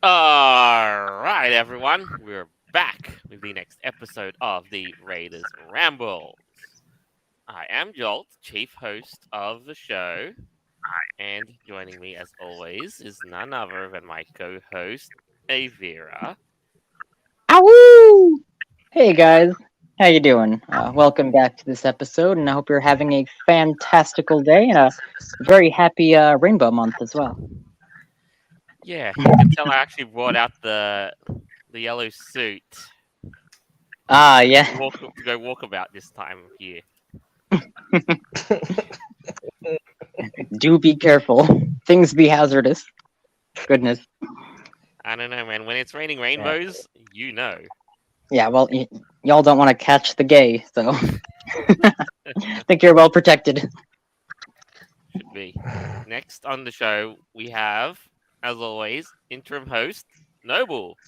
Alright, everyone, we're back with the next episode of the Raiders Rambles. I am Jolt, chief host of the show, and joining me as always is none other than my co-host, Avira. Ow! Hey guys, how you doing? Welcome back to this episode, and I hope you're having a fantastical day and a very happy Rainbow Month as well. Yeah, you can tell I actually brought out the yellow suit Yeah. to go walkabout this time of year. Do be careful. Things be hazardous. Goodness. I don't know, man. When it's raining rainbows, you know. Yeah, well, y'all don't want to catch the gay, so I think you're well protected. Should be. Next on the show, we have, as always, interim host, Noble.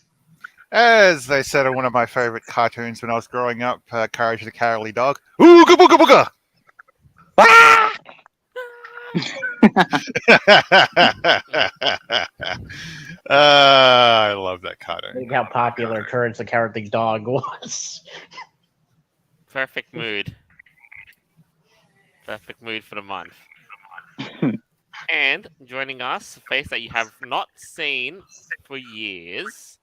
As they said in one of my favorite cartoons when I was growing up, Courage the Cowardly Dog. Ooga booga booga! I love that cartoon. Think how popular Courage the Cowardly Dog was. Perfect mood. Perfect mood for the month. And joining us, a face that you have not seen for years,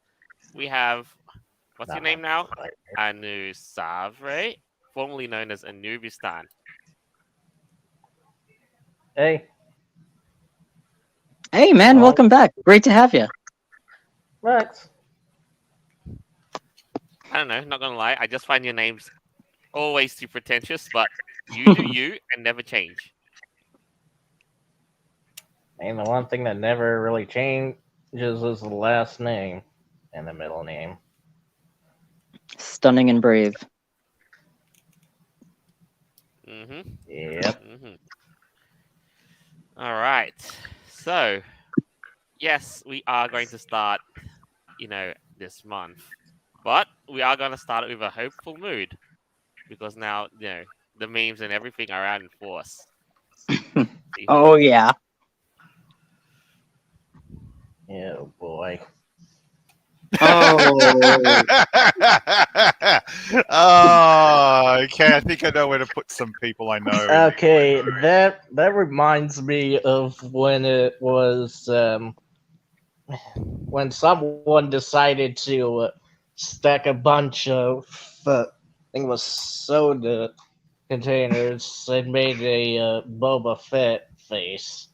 we have, what's your name now? Anu Savre, formerly known as Anubistan. Hey, Hey man, welcome back. Great to have you. Max. I don't know, not gonna lie, I just find your names always too pretentious, but you do you and never change. And the one thing that never really changes is the last name and the middle name. Stunning and brave. Mm-hmm. Yep. Mm-hmm. All right. So, yes, we are going to start, this month. But we are going to start it with a hopeful mood. Because now, the memes and everything are out in force. Oh yeah. Oh boy. Oh. Okay, I think I know where to put some people I know. Okay, that reminds me of when it was when someone decided to stack a bunch of I think it was soda containers and made a Boba Fett face.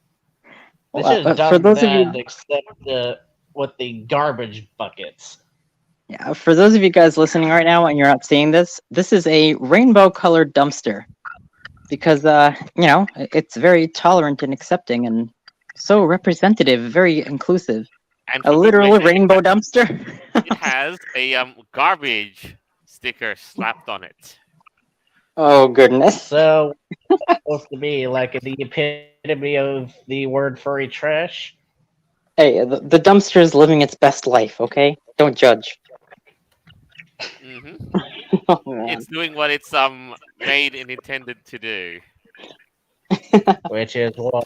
They Well, should have for done those of you, that except with the garbage buckets. yeah, for those of you guys listening right now and you're not seeing this, this is a rainbow-colored dumpster because it's very tolerant and accepting and so representative, very inclusive. And A for good literal measure, rainbow dumpster. it has a garbage sticker slapped on it. Oh goodness. So, what's that supposed to be like the epitome of the word furry trash? Hey, the dumpster is living its best life. Okay, don't judge. Mm-hmm. Oh man. It's doing what it's made and intended to do. Which is what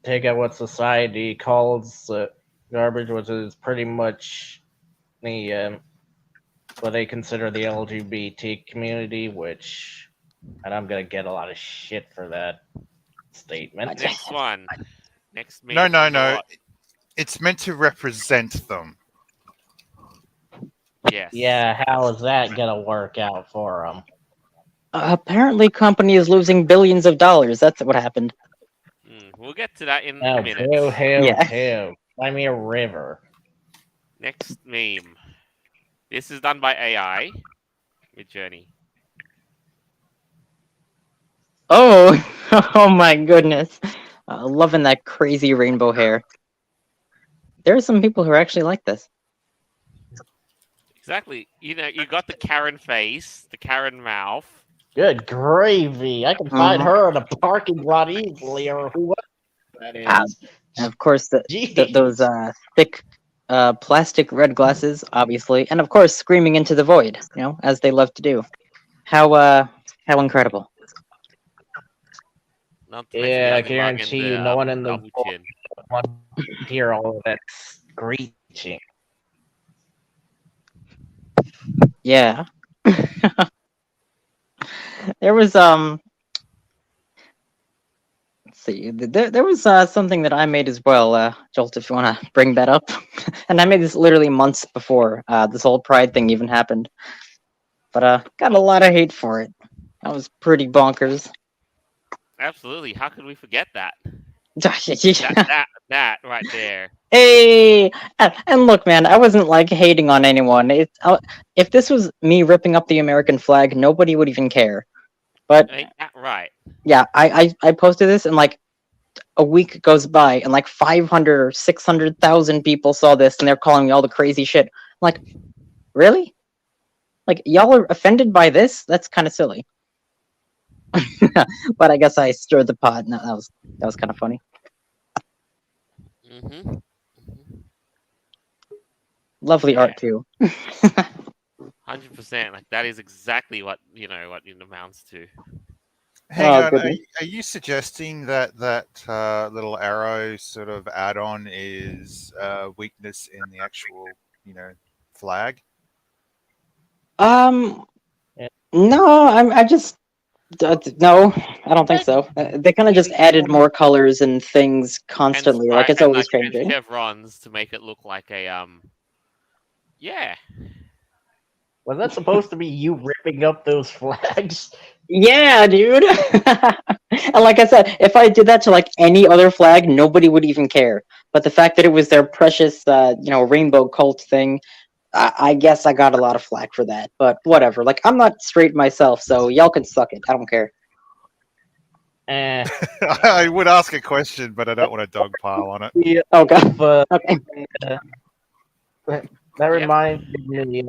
take out what society calls garbage, which is pretty much the what they consider the LGBT community, which, and I'm gonna get a lot of shit for that statement. Next one. Next meme. No, no, from the no. lot. It's meant to represent them. Yes. Yeah, how is that gonna work out for them? Apparently, company is losing billions of dollars. That's what happened. We'll get to that in Oh, a minute. Yeah. Find me a river. Next meme. This is done by AI with Journey. Oh, oh my goodness. Loving that crazy rainbow hair. There are some people who are actually like this. Exactly. You got the Karen face, the Karen mouth. Good gravy! I can find Mhm. her in a parking lot easily, or who that is. And of course, Jeez. those thick plastic red glasses, obviously, and of course, screaming into the void, as they love to do. How incredible! Not to mention Yeah, the I ugly mug and guarantee the you, no one in the double chin. want to hear all of that great Yeah. There was let's see. There was something that I made as well, Jolt, if you want to bring that up. And I made this literally months before this whole Pride thing even happened. But got a lot of hate for it. That was pretty bonkers. Absolutely. How could we forget that? That right there. Hey, and look, man, I wasn't like hating on anyone. If this was me ripping up the American flag, nobody would even care. But Ain't that right? yeah, I posted this, and like a week goes by, and like 500 or 600,000 people saw this, and they're calling me all the crazy shit. I'm like, really? Like, y'all are offended by this? That's kind of silly. But I guess I stirred the pot. No, that was kind of funny. Mm-hmm. Lovely Yeah. art too. 100%. Like that is exactly what what it amounts to. Hang Oh, on, goodness. are you suggesting that little arrow sort of add-on is weakness in the actual, flag? Um, Yeah. no, I just no, I don't think so. They kind of just added more colors and things constantly. Like it's And always like and changing. chevrons to make it look like a yeah. Was that supposed to be you ripping up those flags? Yeah, dude. And like I said, if I did that to like any other flag, nobody would even care. But the fact that it was their precious, rainbow cult thing, I guess I got a lot of flack for that. But whatever. Like I'm not straight myself, so y'all can suck it. I don't care. Eh. I would ask a question, but I don't want to dogpile on it. Yeah, Oh god. but Okay. that reminds me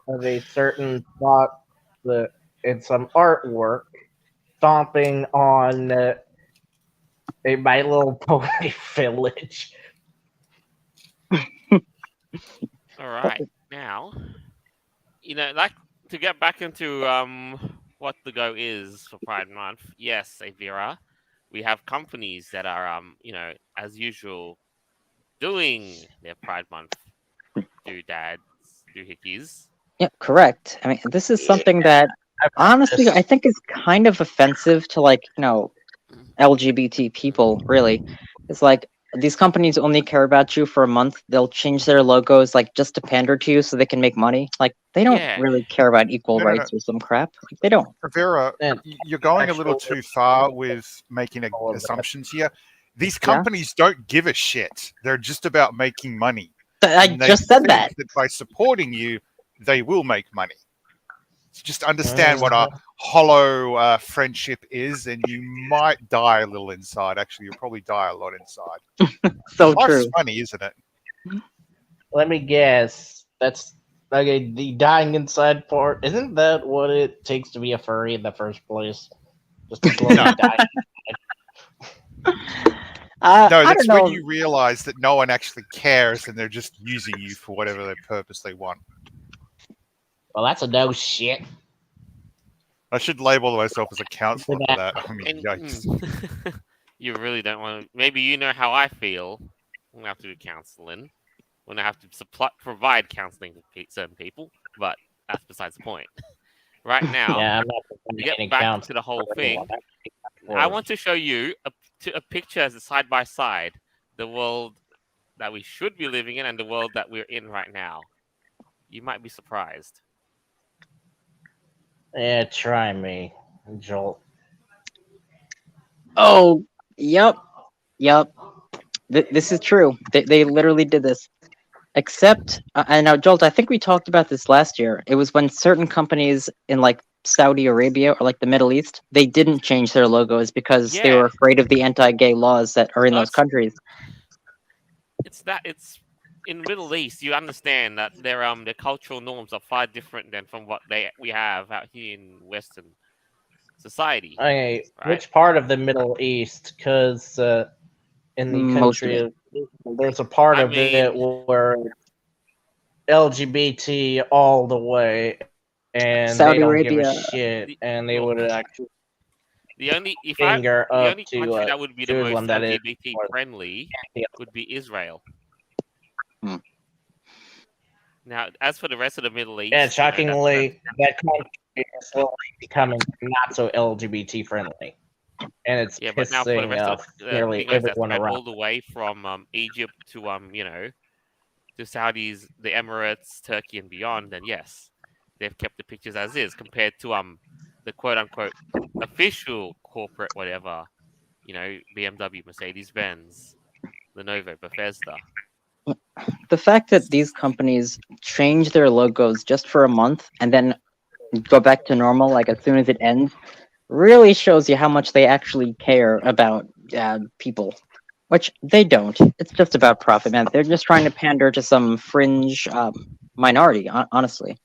of a certain thought that in some artwork stomping on a My Little Pony village. All right. Now, like to get back into what the go is for Pride Month. Yes, Avira, we have companies that are as usual doing their Pride Month doodads, doohickeys. Yeah, correct. I mean, this is something that honestly I think is kind of offensive to LGBT people, really. It's like these companies only care about you for a month. They'll change their logos like just to pander to you so they can make money. Like they don't Yeah. really care about equal No, no, no. rights or some crap. Like they don't. Vera, And you're going a little actual- too far with making All of that. assumptions here. These Yeah. companies don't give a shit. They're just about making money. I And they just said think that. that by supporting you, they will make money. So just understand what a hollow friendship is, and you might die a little inside. Actually, you'll probably die a lot inside. So Life's true. funny, isn't it? Let me guess. That's okay. The dying inside part. Isn't that what it takes to be a furry in the first place? Just to slowly No. die. No, I that's don't know. when you realize that no one actually cares, and they're just using you for whatever their purpose they want. Well, that's a no shit. I should label myself as a counselor for that. I mean, And yikes. you really don't want to. Maybe you know how I feel when I have to do counseling, when I have to provide counseling to certain people. But that's besides the point. Right now, Yeah, I'm not to get getting back counts to the whole for thing, anyone. I want to show you a picture as a side by side, the world that we should be living in and the world that we're in right now. You might be surprised. Yeah, try me, Joel. Oh, yep. This is true. They literally did this. Except, and now Jolt, I think we talked about this last year. It was when certain companies in like Saudi Arabia or like the Middle East, they didn't change their logos because they were Yeah. afraid of the anti-gay laws that are in those countries. It's in the Middle East. You understand that their cultural norms are far different than from what we have out here in Western society. Okay, Right. which part of the Middle East? Because in the Most of country, there's a part I of it where LGBT all the way, and Saudi they don't give Arabia. a shit, and they Look, would actually the only finger the up only to country that would be the Jerusalem most that is LGBT more friendly the would be Israel. Now, as for the rest of the Middle East, And shockingly, that country is slowly becoming not so LGBT friendly, and it's yeah, but now for the pissing rest of off the nearly thing is that everyone spread around. all the way from Egypt to to Saudis, the Emirates, Turkey, and beyond, then yes, they've kept the pictures as is compared to the quote unquote official corporate whatever, BMW, Mercedes Benz, Lenovo, Bethesda. The fact that these companies change their logos just for a month and then go back to normal like as soon as it ends really shows you how much they actually care about people, which they don't. It's just about profit, man. They're just trying to pander to some fringe minority, honestly.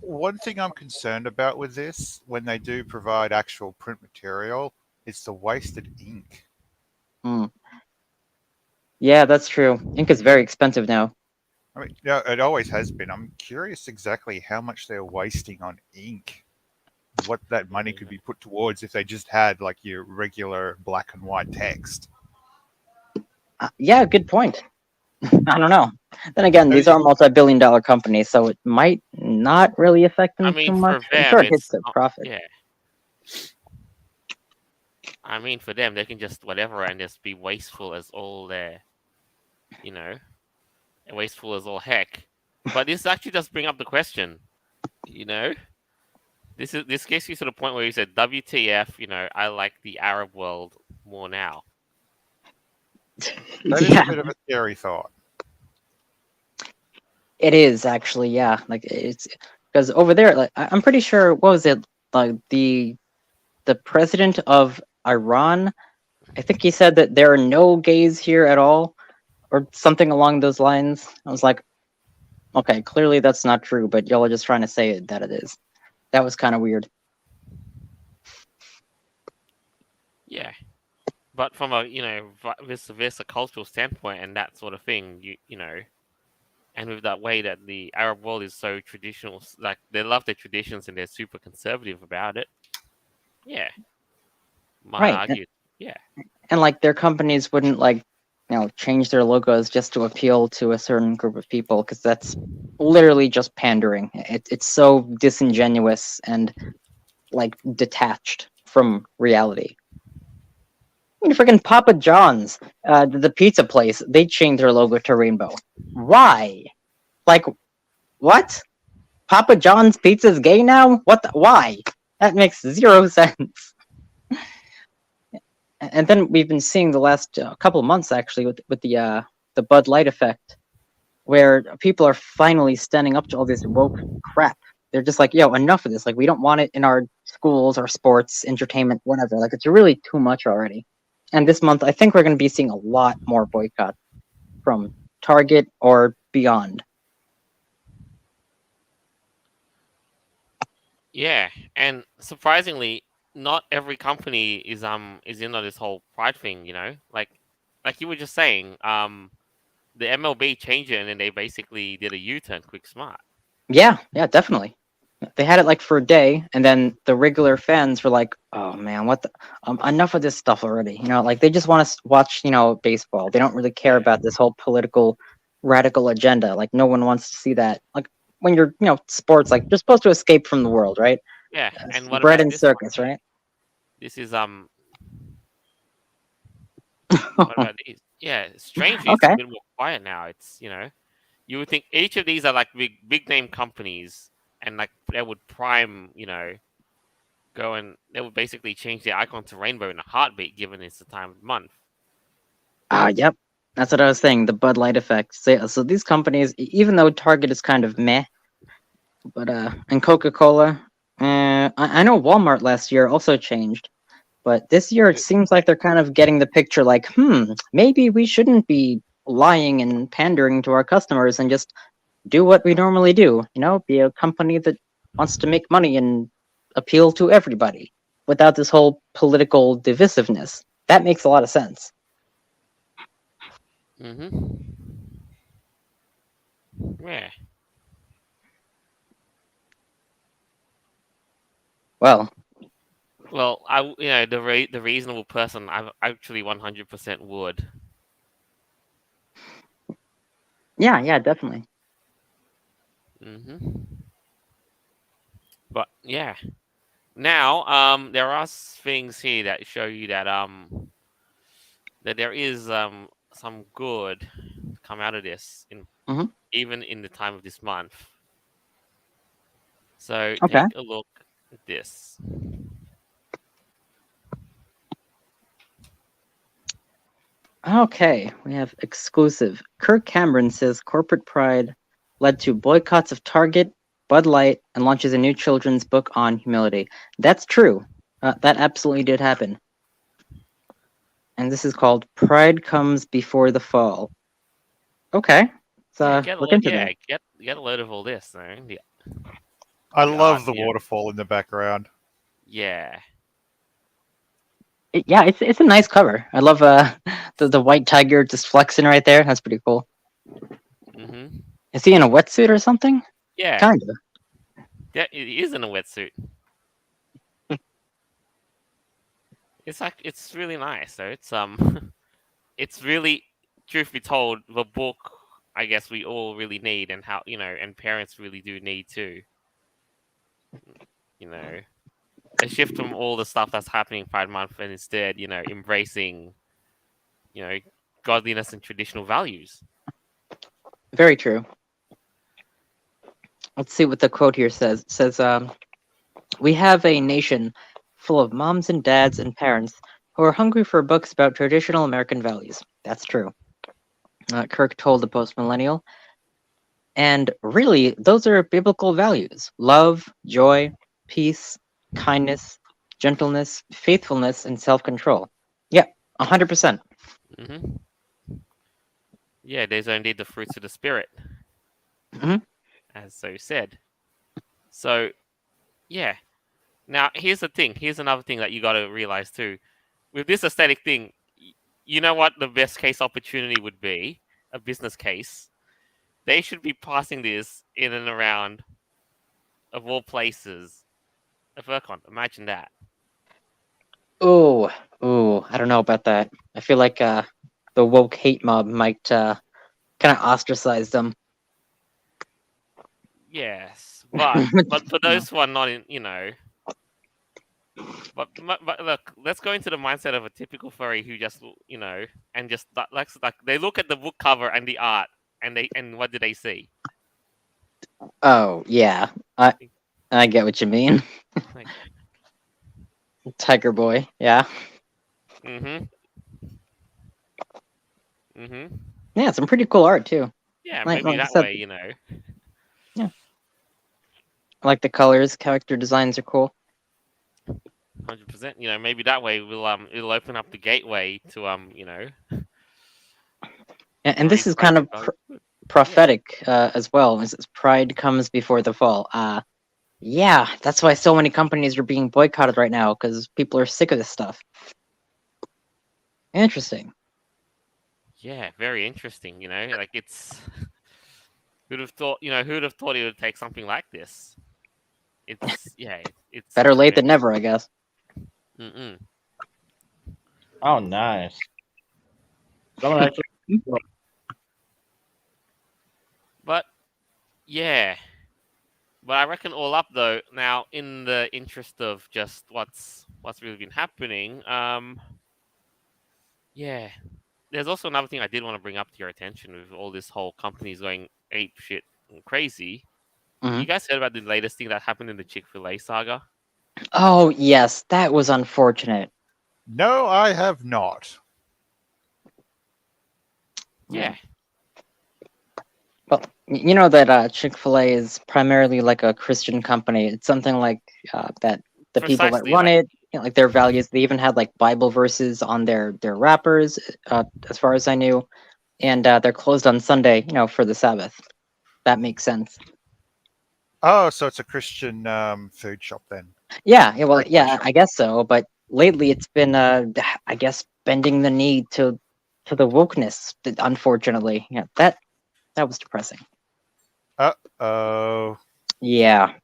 One thing I'm concerned about with this, when they do provide actual print material, is the wasted ink. Hmm. Yeah, that's true. Ink is very expensive now. I mean, yeah, it always has been. I'm curious exactly how much they're wasting on ink. What that money could be put towards if they just had like your regular black and white text. Yeah, good point. I don't know. Then again, these Those- are multi-billion-dollar companies, so it might not really affect I them too mean, much. for I'm sure them, it hits it's their not. profit. Yeah, I mean, for them, they can just whatever and just be wasteful as all their, you know, wasteful as all heck. But this actually does bring up the question, you know, this gets you to the point where you said, "WTF?" I like the Arab world more now. That is a Yeah, bit of a scary thought. it is actually. Yeah, like it's because over there, like I'm pretty sure. What was it? Like the president of Iran. I think he said that there are no gays here at all, or something along those lines. I was like, okay, clearly that's not true, but y'all are just trying to say that it is. That was kind of weird. Yeah, but from a vice versa cultural standpoint and that sort of thing, and with that way that the Arab world is so traditional, like they love their traditions and they're super conservative about it. Yeah, might Right, argue. Yeah, and like their companies wouldn't like change their logos just to appeal to a certain group of people because that's literally just pandering. It's so disingenuous and like detached from reality. I mean, freaking Papa John's, the pizza place, they changed their logo to rainbow. Why? Like, what? Papa John's pizza's gay now? What? Why? That makes zero sense. And then we've been seeing the last couple of months actually with the Bud Light effect, where people are finally standing up to all this woke crap. They're just like, yo, enough of this. Like, we don't want it in our schools, our sports, entertainment, whatever. Like, it's really too much already. And this month, I think we're going to be seeing a lot more boycott from Target or beyond. yeah, and surprisingly, not every company is in on this whole pride thing. Like you were just saying, the MLB changed it and then they basically did a U-turn, quick smart. Yeah, definitely. They had it like for a day, and then the regular fans were like, "Oh man, what the? Enough of this stuff already." Like they just want to watch, baseball. They don't really care Yeah, about this whole political, radical agenda. Like no one wants to see that. Like when you're, sports, like you're supposed to escape from the world, right? yeah. And what Bread about and this one? circus, right? This is What about these? Yeah, strangely, it's a Okay. bit more quiet now. It's you would think each of these are like big name companies, and like they would prime, go and they would basically change their icon to rainbow in a heartbeat, given it's the time of month. Yep. That's what I was saying. The Bud Light effect. So these companies, even though Target is kind of meh, but and Coca-Cola, I know Walmart last year also changed. But this year, it seems like they're kind of getting the picture like, maybe we shouldn't be lying and pandering to our customers and just do what we normally do, be a company that wants to make money and appeal to everybody without this whole political divisiveness. That makes a lot of sense. Mm-hmm. Yeah. Well, Well, the reasonable person, I actually 100% would. yeah, definitely. Hmm. But yeah, now there are things here that show you that there is some good come out of this in Hmm. even in the time of this month. So Okay. take a look at this. Okay, we have exclusive. Kirk Cameron says corporate pride led to boycotts of Target, Bud Light, and launches a new children's book on humility. That's true. That absolutely did happen. And this is called Pride Comes Before the Fall. Okay, Yeah, let's look into that. get a load of all this. Though. I The art love the here. waterfall in the background. Yeah. Yeah, it's a nice cover. I love the white tiger just flexing right there. That's pretty cool. Mhm. Is he in a wetsuit or something? Yeah. Kind of. Yeah, it is in a wetsuit. It's really nice. So it's it's really, truth be told, the book I guess we all really need, and how and parents really do need too. You know, a shift from all the stuff that's happening Pride Month, and instead, embracing, you know, godliness and traditional values. Very true. Let's see what the quote here says. It says, "We have a nation full of moms and dads and parents who are hungry for books about traditional American values." That's true. Kirk told the post millennial. And really, those are biblical values: love, joy, peace, kindness, gentleness, faithfulness, and self control. Yeah, 100%. Hmm. Yeah, those are indeed the fruits of the spirit, Hmm. as so said. So yeah. Now here's the thing. Here's another thing that you got to realize too. With this aesthetic thing, you know what the best case opportunity would be? A business case. They should be passing this in and around, of all places, a Furcon. Imagine that. Oh, oh, I don't know about that. I feel like the woke hate mob might kind of ostracize them. Yes, but for No. those who are not in, but look, let's go into the mindset of a typical furry who just and just like they look at the book cover and the art, and what do they see? Oh, yeah. I get what you mean. Like, Tiger Boy, yeah. mm-hmm, mm-hmm. Yeah, some pretty cool art too. Yeah, Like maybe I that said, way, yeah. I like the colors, character designs are cool. 100%. Maybe that way it'll open up the gateway to And already this is kind embracing of values. Yeah. prophetic as well. As pride comes before the fall. Yeah, that's why so many companies are being boycotted right now because people are sick of this stuff. Interesting. Yeah, very interesting. Like it's who'd have thought? Who'd have thought it would take something like this? It's yeah, it's Better something late very. than never, I guess. Mm-mm. Oh, nice. Someone actually. But yeah, but I reckon all up though. Now, in the interest of just what's really been happening, yeah, there's also another thing I did want to bring up to your attention with all this whole companies going ape shit and crazy. Hmm. You guys heard about the latest thing that happened in the Chick-fil-A saga? Oh yes, that was unfortunate. No, I have not. Yeah, Well, you know that Chick-fil-A is primarily like a Christian company. It's something like that the people that precisely. run Like, it, like their values. They even had like Bible verses on their wrappers, as far as I knew, and they're closed on Sunday, for the Sabbath. That makes sense. Oh, so it's a Christian food shop then. Yeah, yeah, well, Takeaway yeah, shop. I guess so. But lately, it's been, I guess, bending the knee to the wokeness. Unfortunately, yeah, that was depressing. Oh. Yeah.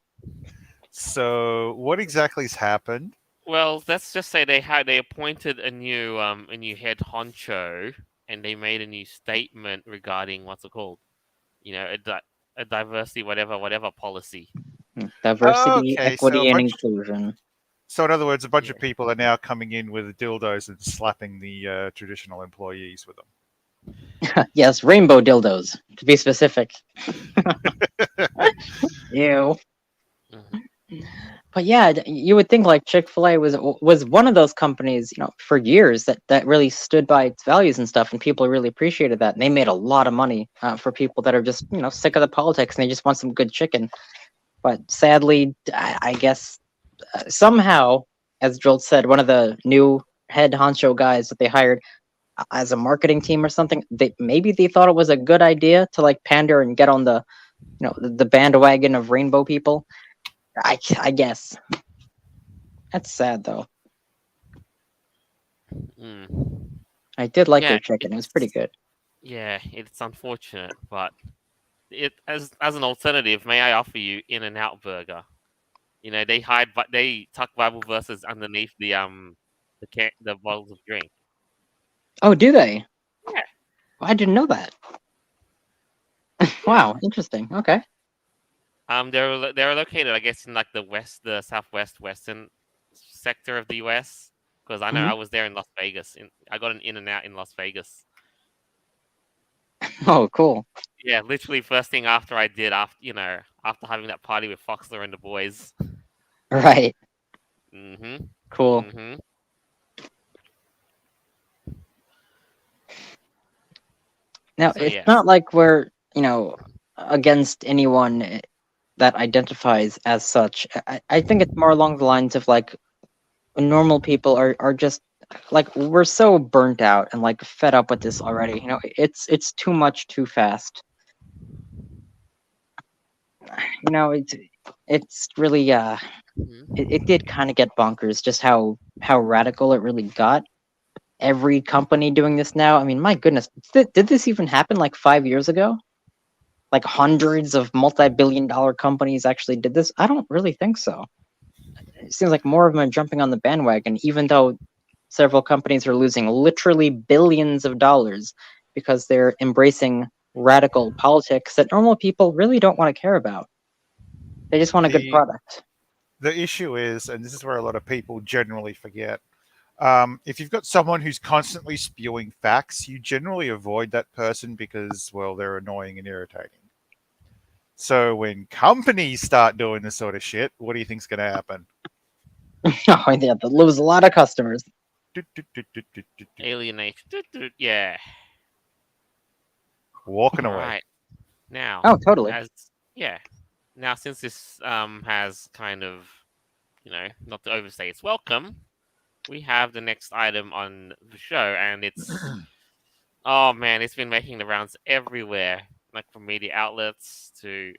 So what exactly's happened? well, let's just say they appointed a new head honcho, and they made a new statement regarding what's it called? You know, a diversity whatever policy. Diversity, Okay, equity, and inclusion. so in other words, a bunch Yeah. of people are now coming in with dildos and slapping the traditional employees with them. Yes, rainbow dildos, to be specific. Ew. Mhm. But yeah, you would think like Chick-fil-A was one of those companies, for years that really stood by its values and stuff, and people really appreciated that. And they made a lot of money for people that are just sick of the politics and they just want some good chicken. But sadly, I guess somehow, as Joel said, one of the new head honcho guys that they hired as a marketing team or something, they thought it was a good idea to like pander and get on the bandwagon of rainbow people. I guess. That's sad though. Mm. I did like Yeah, their chicken. It was pretty good. yeah, it's unfortunate, but it as an alternative, may I offer you In-N-Out Burger? They tuck Bible verses underneath the bottles of drink. Oh, do they? Yeah. I didn't know that. Wow, interesting. Okay. They're located, I guess, in like the southwest western sector of the U.S. Because I know Mhm. I was there in Las Vegas. I got an In-N-Out in Las Vegas. Oh, cool. Yeah, literally first thing after I did after having that party with Foxler and the boys. Right. Mhm. Cool. Mhm. Now, So it's yes. not like we're, against anyone that identifies as such. I think it's more along the lines of like normal people are just like we're so burnt out and like fed up with this already. It's too much too fast. It's really Mhm. it did kind of get bonkers just how radical it really got. Every company doing this now. I mean, my goodness, did this even happen like 5 years ago? Like hundreds of multi-billion-dollar companies actually did this? I don't really think so. It seems like more of them are jumping on the bandwagon, even though several companies are losing literally billions of dollars because they're embracing radical politics that normal people really don't want to care about. They just want a good the product. the issue is, and this is where a lot of people generally forget, if you've got someone who's constantly spewing facts, you generally avoid that person because, well, they're annoying and irritating. So when companies start doing this sort of shit, what do you think's going to happen? Oh yeah, they lose a lot of customers. Alienation. Yeah. Walking All away. right. Now, Oh, totally. as yeah. Now, since this has kind of not to overstay its welcome, we have the next item on the show, and it's oh man, it's been making the rounds everywhere, like from media outlets to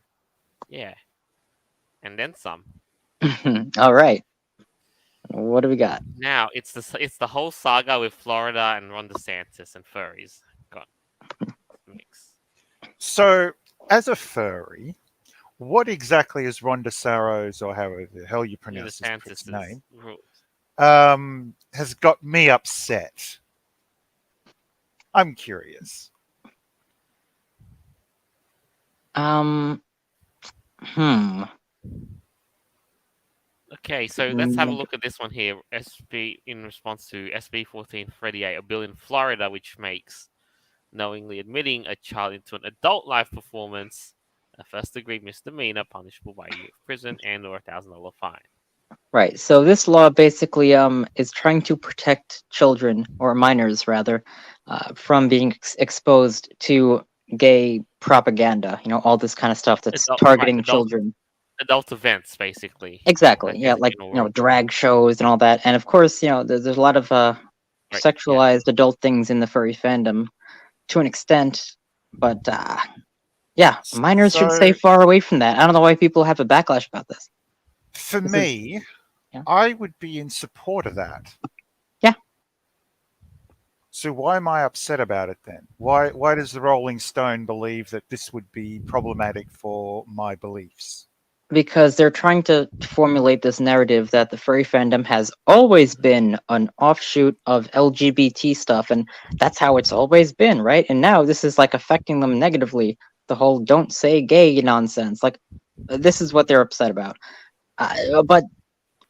yeah, and then some. All right. What do we got? Now it's the whole saga with Florida and Ron DeSantis and furries got mixed. So, as a furry, what exactly is Rhonda Saros, or however the hell you pronounce this prick's DeSantis name, rules. has got me upset? I'm curious. Um. Hmm. Okay, so let's have a look at this one here. SB in response to SB 1438, a bill in Florida which makes knowingly admitting a child into an adult life performance a first-degree misdemeanor punishable by a year of prison and/or $1,000 fine. Right. So this law basically is trying to protect children or minors rather from being exposed to gay propaganda. All this kind of stuff that's Right, targeting children. adult events basically. Exactly. Like Yeah, there's a like general rule. drag shows and all that. And of course, there's a lot of Right, yeah. sexualized adult things in the furry fandom to an extent, but yeah, minors should stay So, far away from that. I don't know why people have a backlash about this. for This is me, yeah. I would be in support of that. Yeah. So why am I upset about it then? Why does the Rolling Stone believe that this would be problematic for my beliefs? because they're trying to formulate this narrative that the furry fandom has always been an offshoot of LGBT stuff, and that's how it's always been, right? And now this is like affecting them negatively the whole "don't say gay" nonsense. Like, this is what they're upset about. But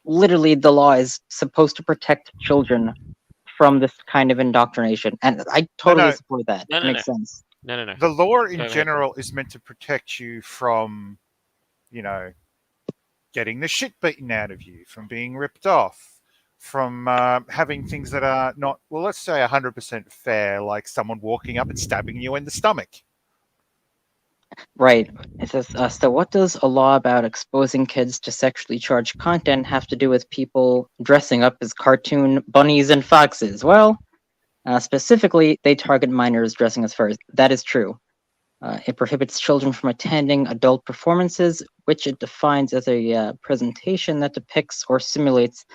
literally, the law is supposed to protect children from this kind of indoctrination, and I totally no. support that. No, It no, no, makes sense. no. The law in Go ahead. general is meant to protect you from, getting the shit beaten out of you, from being ripped off, from having things that are not, well, let's say 100% fair, like someone walking up and stabbing you in the stomach. Right. It says, so what does a law about exposing kids to sexually charged content have to do with people dressing up as cartoon bunnies and foxes? Well, specifically, they target minors dressing as furs. That is true. It prohibits children from attending adult performances, which it defines as a presentation that depicts or simulates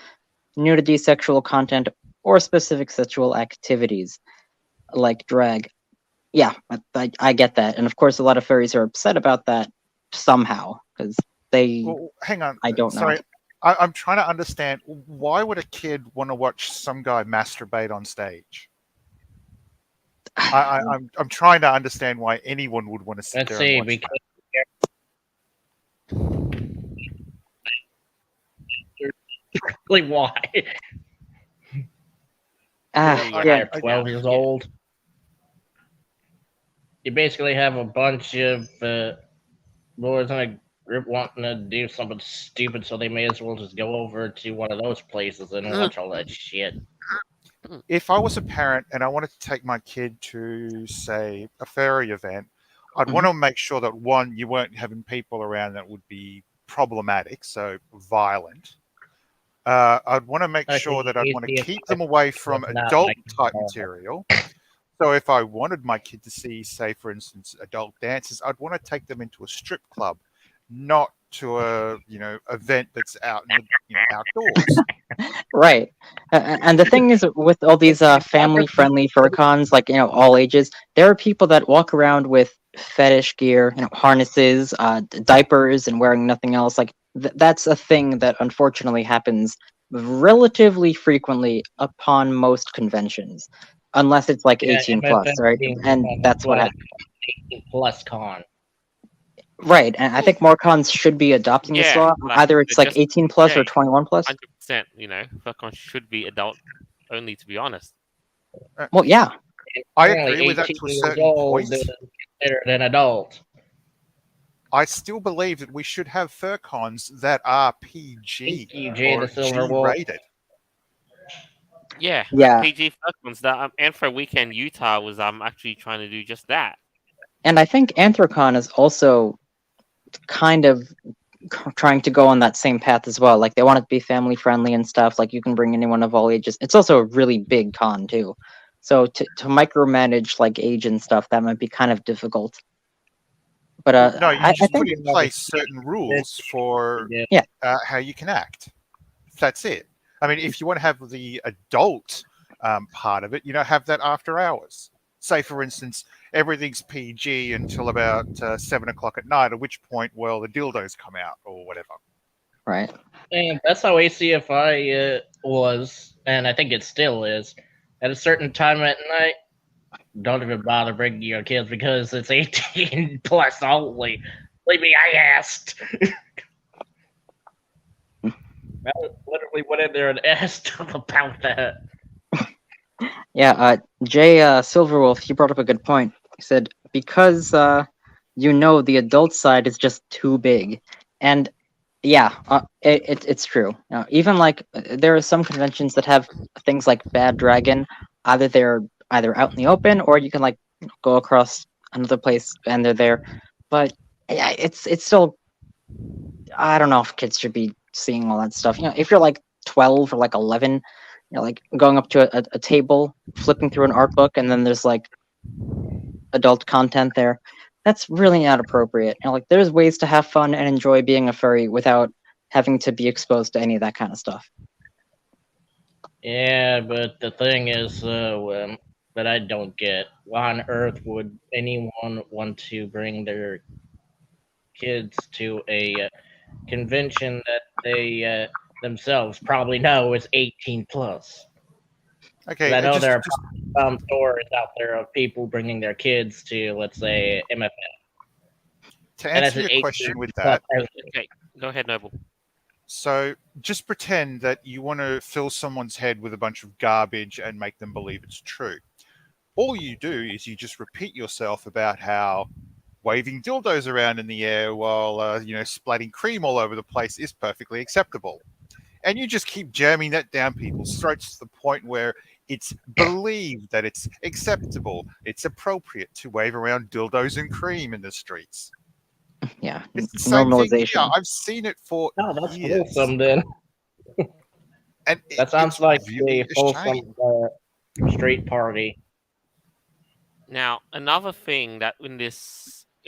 nudity, sexual content, or specific sexual activities like drag. Yeah, I get that, and of course, a lot of furries are upset about that somehow because they. Well, hang on. I don't know. Sorry. I'm trying to understand, why would a kid want to watch some guy masturbate on stage? I'm trying to understand why anyone would want to sit Let's there see, and watch because really why? Yeah. Yeah, 12 years old. You basically have a bunch of boys in a group wanting to do something stupid, so they may as well just go over to one of those places and watch all that shit. If I was a parent and I wanted to take my kid to, say, a furry event, I'd want to make sure that, one, you weren't having people around that would be problematic, so violent. I'd want to make sure that I'd want to keep them away from adult type material. So if I wanted my kid to see, say, for instance, adult dances, I'd want to take them into a strip club, not to a event that's out in the outdoors. right. And the thing is, with all these family-friendly fur cons, like all ages, there are people that walk around with fetish gear, harnesses, diapers, and wearing nothing else. Like that's a thing that unfortunately happens relatively frequently upon most conventions, unless it's like 18 plus, right? And that's what happens. 18 plus con. Right, and I think more cons should be adopting this law. Either it's like 18 plus or 21 plus. 100%, Furcon should be adult only, to be honest. Well, yeah. I agree with that to a certain point. Considered an adult. I still believe that we should have fur cons that are PG or G-rated. Yeah, Yeah. PG Furcons. That Anthro Weekend Utah was actually trying to do just that. And I think Anthrocon is also kind of trying to go on that same path as well. Like they want it to be family friendly and stuff. Like you can bring anyone of all ages. It's also a really big con too. So to micromanage like age and stuff, that might be kind of difficult. But no, you I just think put in place certain rules for how you can act. That's it. I mean, if you want to have the adult part of it, have that after hours. Say, for instance, everything's PG until about 7 o'clock at night, at which point, well, the dildos come out or whatever. Right. And that's how ACFI was, and I think it still is. At a certain time at night, don't even bother bringing your kids because it's 18 plus only. Believe me, I asked. I literally went in there and asked about that. Yeah, Jay Silverwolf, he brought up a good point. He said, because the adult side is just too big. And yeah, it's true. Even like there are some conventions that have things like Bad Dragon. Either they're out in the open or you can like go across another place and they're there. But yeah, it's still, I don't know if kids should be seeing all that stuff. If you're like 12 or like 11, like going up to a table, flipping through an art book, and then there's like adult content there. That's really not appropriate. Like there's ways to have fun and enjoy being a furry without having to be exposed to any of that kind of stuff. Yeah, but the thing is, that I don't get, why on earth would anyone want to bring their kids to a convention that they themselves probably know is 18 plus? Okay, I know there are some stories out there of people bringing their kids to, let's say, MFN. To And answer as an your 8 question with it's not that, as- Okay, go ahead, Noble. so just pretend that you want to fill someone's head with a bunch of garbage and make them believe it's true. All you do is you just repeat yourself about how waving dildos around in the air while splatting cream all over the place is perfectly acceptable. And you just keep jamming that down people's throats to the point where it's believed that it's acceptable, it's appropriate to wave around dildos and cream in the streets. Yeah, It's the same thing here. normalization. I've seen it for Oh, that's years, wholesome then. and That sounds it's like really a a shame. wholesome street party. Now, another thing that in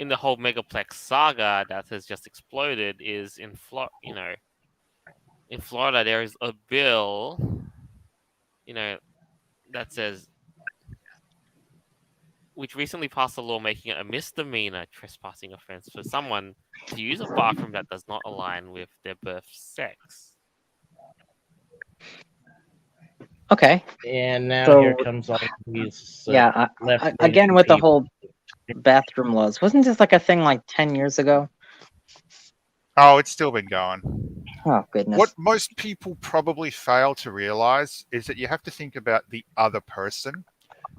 the whole Megaplex saga that has just exploded is in in Florida there is a bill, that says which recently passed a law making it a misdemeanor trespassing offense for someone to use a bathroom that does not align with their birth sex. Okay, And now So- here comes all these yeah. left-wing Again, with the people. whole bathroom laws, wasn't this like a thing like 10 years ago? Oh, it's still been going. Oh goodness. What most people probably fail to realize is that you have to think about the other person.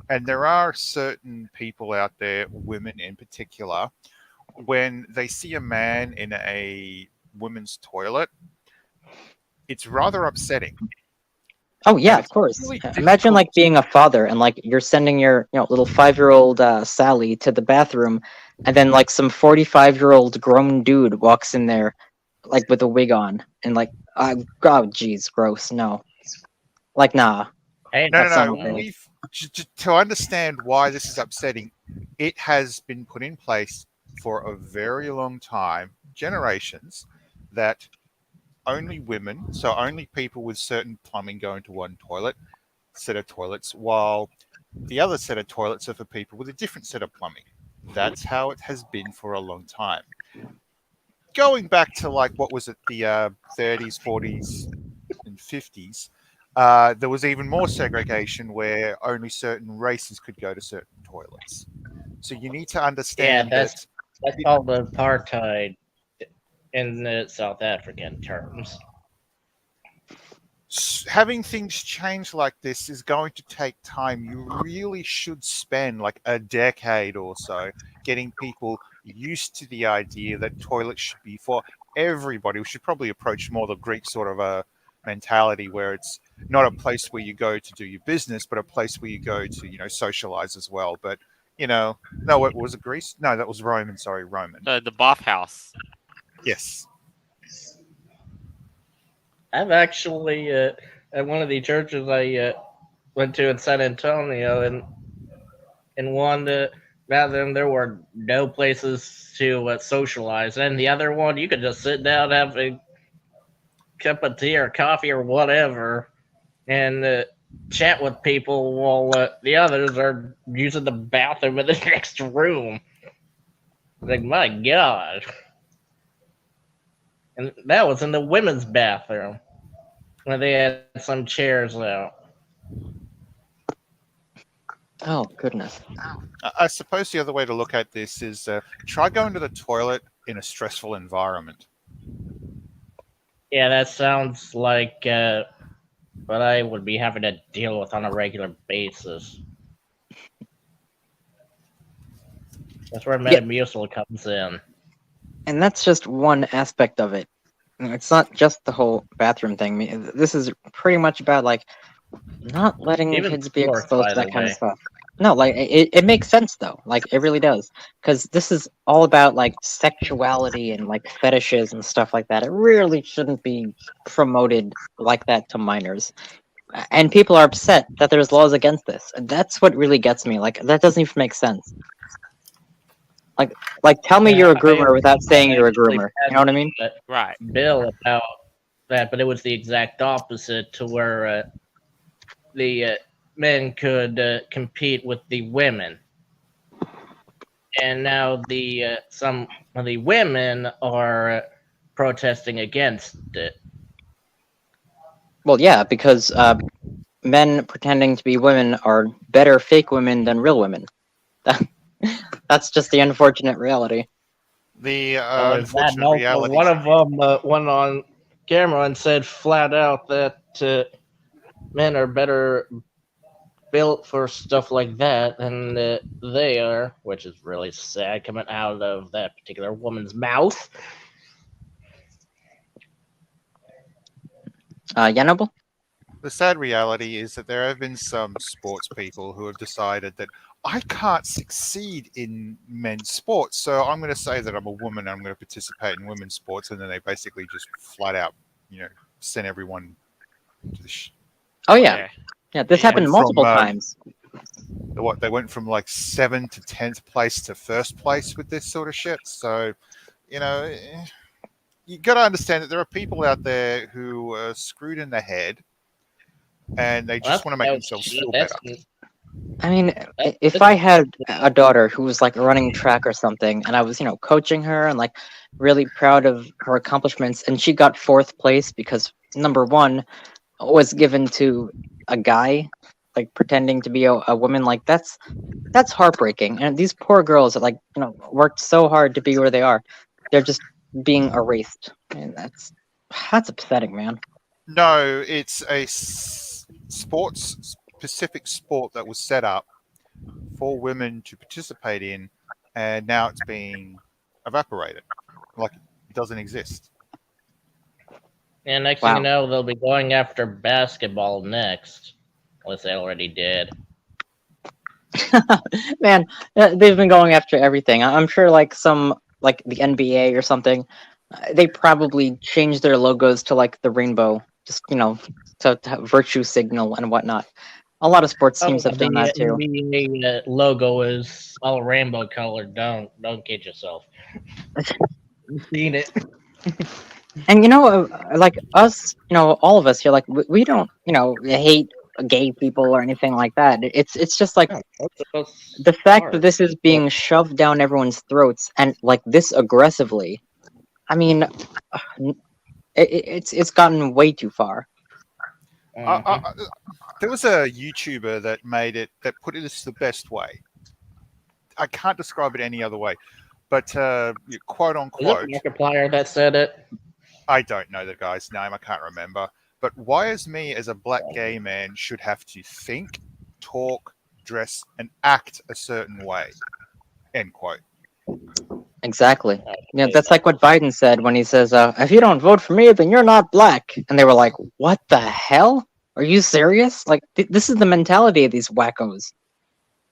And there are certain people out there, women in particular, when they see a man in a women's toilet, it's rather upsetting. Oh yeah, And of it's course. really Imagine like difficult. being a father and like you're sending your little 5-year-old Sally to the bathroom, and then like some 45-year-old grown dude walks in there, like with a wig on, and like oh jeez, gross. No, like nah. Hey, No, That's no, not no. okay. We've to understand why this is upsetting. It has been put in place for a very long time, generations, that only women, so only people with certain plumbing go into one set of toilets, while the other set of toilets are for people with a different set of plumbing. That's how it has been for a long time. Going back to like what was it, the 30s, 40s, and 50s, there was even more segregation where only certain races could go to certain toilets. So you need to Yeah, understand that's that called apartheid in the South African terms. having things change like this is going to take time. You really should spend like a decade or so getting people used to the idea that toilets should be for everybody. We should probably approach more the Greek sort of a mentality where it's not a place where you go to do your business, but a place where you go to, socialize as well. But, no, what was it, Greece? No, that was Roman. Sorry, Roman. The bathhouse. Yes. I've actually at one of the churches I went to in San Antonio, and in one bathroom there were no places to socialize, and the other one you could just sit down, have a cup of tea or coffee or whatever, and chat with people while the others are using the bathroom in the next room. Like, my God. And that was in the women's bathroom where they had some chairs out. Oh goodness. I suppose the other way to look at this is try going to the toilet in a stressful environment. Yeah, that sounds like what I would be having to deal with on a regular basis. That's where Yeah. Metamucil comes in. And that's just one aspect of it. It's not just the whole bathroom thing. This is pretty much about like not letting Even kids be sports, exposed by to the that kind of way. stuff. No, like it makes sense though. Like it really does, because this is all about like sexuality and like fetishes and stuff like that. It really shouldn't be promoted like that to minors. And people are upset that there's laws against this. And that's what really gets me. Like that doesn't even make sense. Like tell me Yeah, you're a I groomer without saying you're a actually groomer. had You know what I mean? a Right. bill about that, but it was the exact opposite, to where the men could compete with the women, and now the some of the women are protesting against it. Well, yeah, because men pretending to be women are better fake women than real women. That's just the unfortunate reality. The Well, there's that, and unfortunate also reality. one of them went on camera and said flat out that men are better built for stuff like that than they are, which is really sad coming out of that particular woman's mouth. Noble? The sad reality is that there have been some sports people who have decided that I can't succeed in men's sports, so I'm going to say that I'm a woman and I'm going to participate in women's sports, and then they basically just flat out, send everyone to the. Oh yeah, this Yeah. happened multiple times. They went from like 7th to 10th place to 1st place with this sort of shit. So, you got to understand that there are people out there who are screwed in the head, and they just want to make themselves feel better. I mean, if I had a daughter who was like running track or something, and I was, coaching her and like really proud of her accomplishments, and she got 4th place because number 1 was given to a guy, like pretending to be a woman, like that's heartbreaking. And these poor girls that worked so hard to be where they are, they're just being erased, and that's upsetting, man. No, it's a specific sport that was set up for women to participate in, and now it's being evaporated, like it doesn't exist. And next thing you know, they'll be going after basketball next, unless they already did. Man, they've been going after everything. I'm sure, like the NBA or something, they probably changed their logos to like the rainbow, just to virtue signal and whatnot. A lot of sports teams have done that too. The logo is all rainbow colored. Don't kid yourself. You've seen it. And like us, all of us here, like we don't, hate gay people or anything like that. It's just like the fact that this is being shoved down everyone's throats and like this aggressively. I mean, it's gotten way too far. There was a YouTuber that put it this the best way. I can't describe it any other way, but quote unquote. Is it Markiplier that said it? I don't know the guy's name. I can't remember. But why is me as a black gay man should have to think, talk, dress, and act a certain way? End quote. Exactly. Yeah, that's like what Biden said when he says, if you don't vote for me, then you're not black. And they were like, what the hell? Are you serious? Like, this is the mentality of these wackos.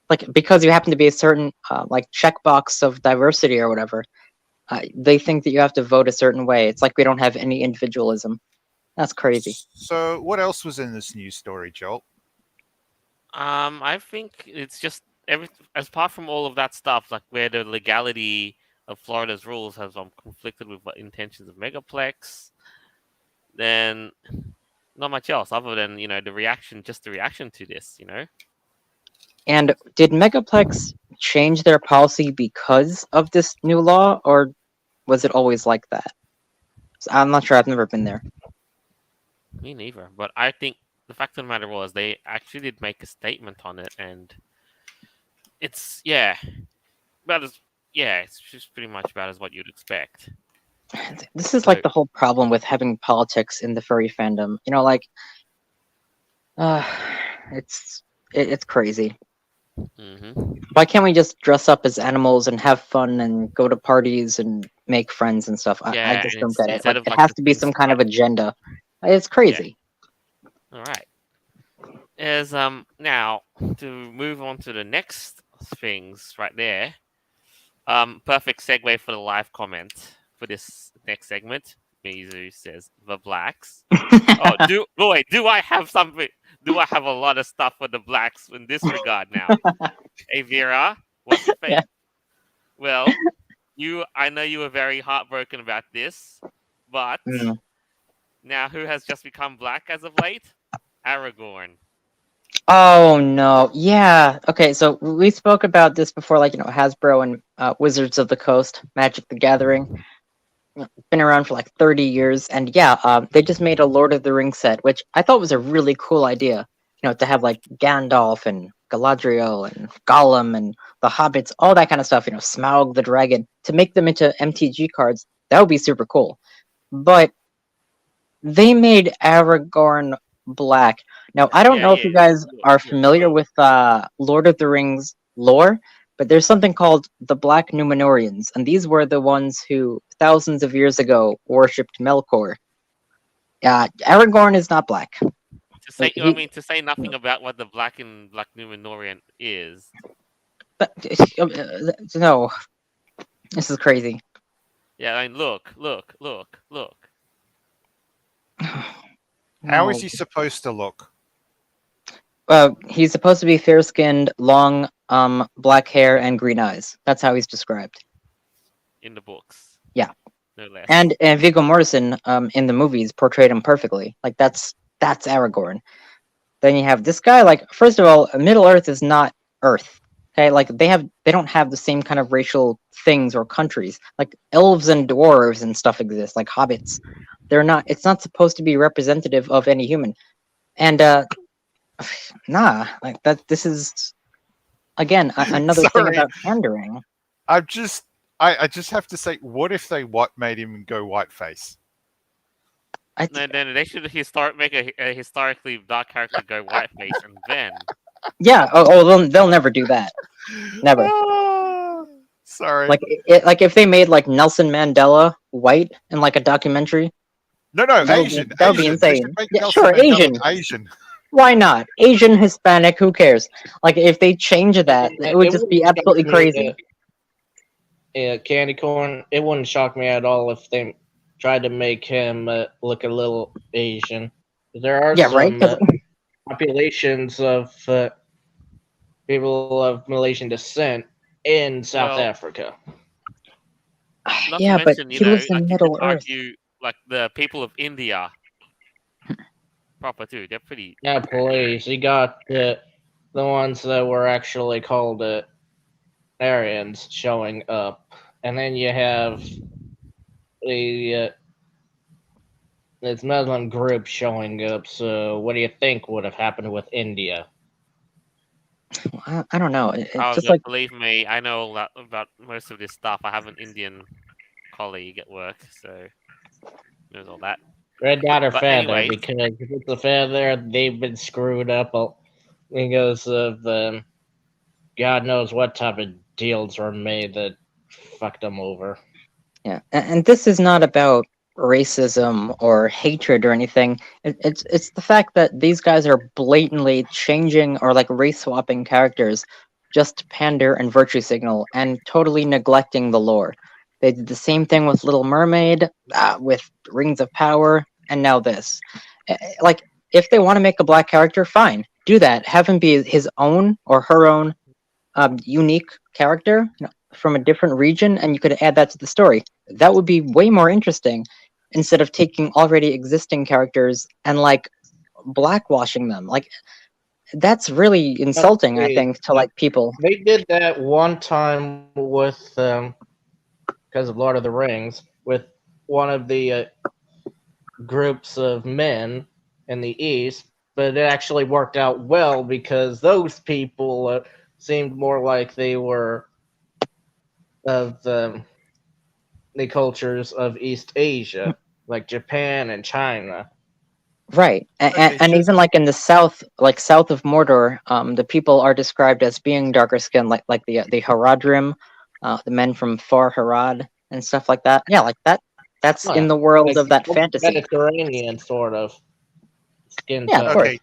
Like, because you happen to be a certain, like, checkbox of diversity or whatever, they think that you have to vote a certain way. It's like we don't have any individualism. That's crazy. So, what else was in this news story, Joel? I think it's just apart from all of that stuff, like where the legality of Florida's rules has conflicted with the intentions of Megaplex, then not much else other than the reaction to this. And did Megaplex change their policy because of this new law, or was it always like that? I'm not sure. I've never been there. Me neither. But I think the fact of the matter was they actually did make a statement on it, and it's it's just pretty much about as what you'd expect. This is like the whole problem with having politics in the furry fandom. It's crazy. Mm-hmm. Why can't we just dress up as animals and have fun and go to parties and make friends and stuff? I just don't get it. Like, it has to be some kind of agenda. It's crazy. Yeah. All right. As now to move on to the next things right there. Perfect segue for the live comment for this next segment. Mizu says the blacks. Do I have something? Do I have a lot of stuff for the blacks in this regard now? Hey Vera, what's your fate? Yeah. Well, I know you were very heartbroken about this, but now who has just become black as of late? Aragorn. Oh no, yeah. Okay, so we spoke about this before, like Hasbro and Wizards of the Coast, Magic the Gathering. Been around for like 30 years, and they just made a Lord of the Rings set, which I thought was a really cool idea. To have like Gandalf and Galadriel and Gollum and the Hobbits, all that kind of stuff. Smaug the dragon. to make them into MTG cards, that would be super cool. But they made Aragorn black. Now, I don't Yeah, know if yeah. you guys Look, are look, familiar look. with Lord of the Rings lore, but there's something called the Black Númenóreans, and these were the ones who, thousands of years ago, worshipped Melkor. Aragorn is not black. To say, I He, mean, to say nothing about what the Black Numenorian is. but, no, this is crazy. Yeah, I mean, look. How is No. he supposed to look? He's supposed to be fair-skinned, long, black hair and green eyes. That's how he's described. In the books. Yeah. No less. And Viggo Mortensen, in the movies, portrayed him perfectly. Like that's Aragorn. Then you have this guy. Like, first of all, Middle Earth is not Earth. Okay, like they don't have the same kind of racial things or countries. Like elves and dwarves and stuff exist. Like hobbits. They're not. It's not supposed to be representative of any human. And nah, like that. This is again another thing Sorry, about pandering. I just have to say, what if they made him go whiteface? Then they should make a historically dark character go whiteface, and then Yeah. They'll never do that. Never. Ah, sorry. Like like if they made like Nelson Mandela white in like a documentary, No, Asian. that would be Asian. They insane. should make Yeah, Nelson sure, Mandela Asian. Why not? Asian, Hispanic, who cares? Like if they change that, it would just be wouldn't absolutely shock me crazy. Candy corn. It wouldn't shock me at all if they tried to make him look a little Asian. There are Yeah, right. some populations of people of Malaysian descent in South well, Africa. not Yeah, to but mention, he lives in like you Middle could Earth. argue, like the people of India, proper too. They're pretty. Yeah, please. You got the ones that were actually called Aryans showing up, and then you have the this Muslim group showing up. So, what do you think would have happened with India? I don't know. It's Oh, just like believe me, I know a lot about most of this stuff. I have an Indian colleague at work, so knows all that. Red dot or But feather, anyways, because if it's a feather, they've been screwed up because of God knows what type of deals were made that fucked them over. yeah, and this is not about racism or hatred or anything. It's the fact that these guys are blatantly changing or like race swapping characters just to pander and virtue signal and totally neglecting the lore. They did the same thing with Little Mermaid, with Rings of Power, and now this. Like, if they want to make a black character, fine, do that. Have him be his own or her own unique character from a different region, and you could add that to the story. That would be way more interesting instead of taking already existing characters and like blackwashing them. Like that's really insulting, I think, to like people. They did that one time with because of Lord of the Rings with one of the groups of men in the East, but it actually worked out well because those people seemed more like they were of the cultures of East Asia, like Japan and China. Right, and even like in the south, like south of Mordor, the people are described as being darker skinned, like the Haradrim, the men from Far Harad and stuff like that. Yeah, like that. That's in the world like of that fantasy. Mediterranean sort of skin Yeah, of tone. course. Okay,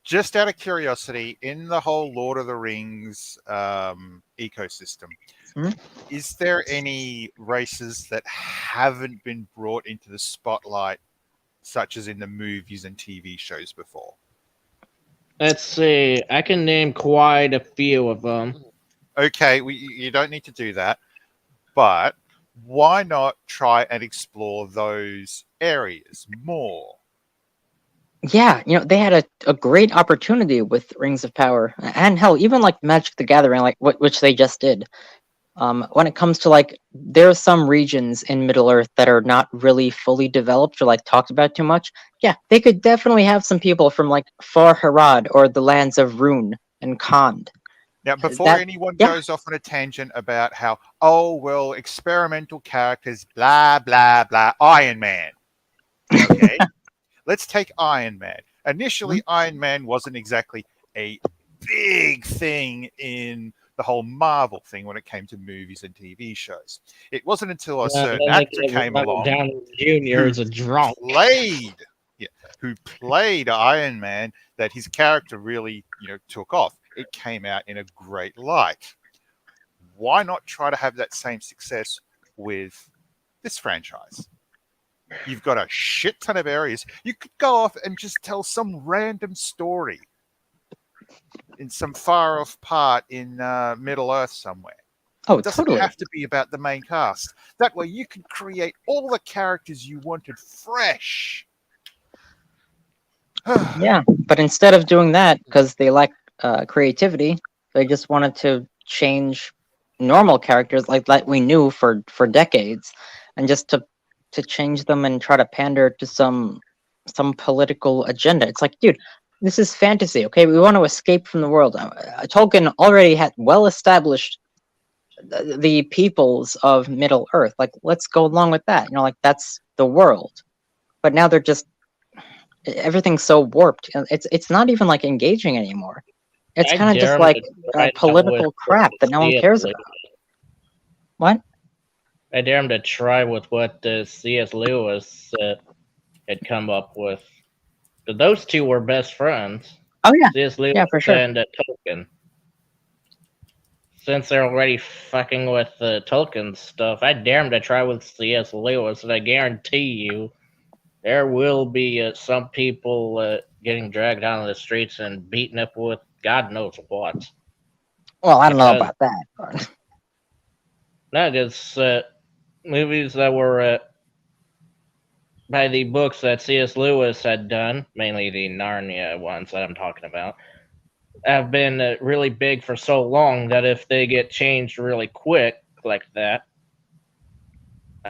just out of curiosity, in the whole Lord of the Rings ecosystem, Mhm. is there any races that haven't been brought into the spotlight, such as in the movies and TV shows before? Let's see. I can name quite a few of them. Okay, you don't need to do that, but why not try and explore those areas more? Yeah, they had a great opportunity with Rings of Power, and hell, even like Magic the Gathering, like which they just did. When it comes to like, there are some regions in Middle Earth that are not really fully developed or like talked about too much. Yeah, they could definitely have some people from like Far Harad or the lands of Rune and Khand. Now, before That anyone yeah, goes off on a tangent about how, oh, well, experimental characters, blah, blah, blah, Iron Man. Okay, let's take Iron Man. Initially, Iron Man wasn't exactly a big thing in the whole Marvel thing when it came to movies and TV shows. It wasn't until a certain Then they actor said came Robert along Downey Jr. who is a drunk. played yeah, who played Iron Man that his character really, took off. It came out in a great light. Why not try to have that same success with this franchise? You've got a shit ton of areas. You could go off and just tell some random story in some far off part in Middle Earth somewhere. oh, It doesn't totally. have to be about the main cast. That way you can create all the characters you wanted fresh. Yeah, but instead of doing that, because they lack creativity, they just wanted to change normal characters like we knew for decades, and just to change them and try to pander to some political agenda. It's like, dude, this is fantasy. Okay, we want to escape from the world. Tolkien already had well established the peoples of Middle Earth. Like, let's go along with that. Like that's the world. But now they're just everything's so warped. It's not even like engaging anymore. It's I kind of just dare him like to try that with political crap that no one C.S. cares Lewis. about. What? I dare him to try with what C.S. Lewis had come up with. But those two were best friends. Oh yeah, C.S. Lewis yeah, for sure. and Tolkien. Since they're already fucking with Tolkien stuff, I dare him to try with C.S. Lewis, and I guarantee you there will be some people getting dragged down the streets and beaten up with God knows what. Well, I don't know Because about that. But no, it's movies that were by the books that C.S. Lewis had done, mainly the Narnia ones that I'm talking about, have been really big for so long that if they get changed really quick like that,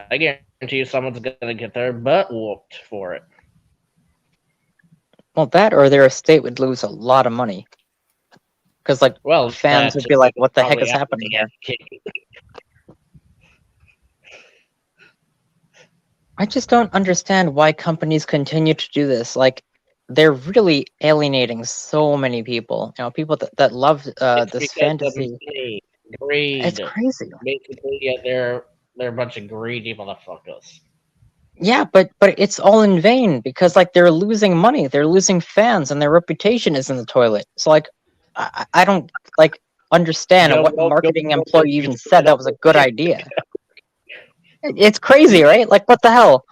I guarantee you someone's going to get their butt whooped for it. well, that or their estate would lose a lot of money because like Well, fans that would be like, "What the heck probably is happening here?" I just don't understand why companies continue to do this. Like, they're really alienating so many people. People that love It's this because of fantasy. money, It's greed. crazy. Basically, yeah, they're a bunch of greedy motherfuckers. Yeah, but it's all in vain because like they're losing money, they're losing fans, and their reputation is in the toilet. So like, I don't like understand Go what woke, go marketing woke, employee you even said said that was a good yeah. idea. It's crazy, right? Like, what the hell?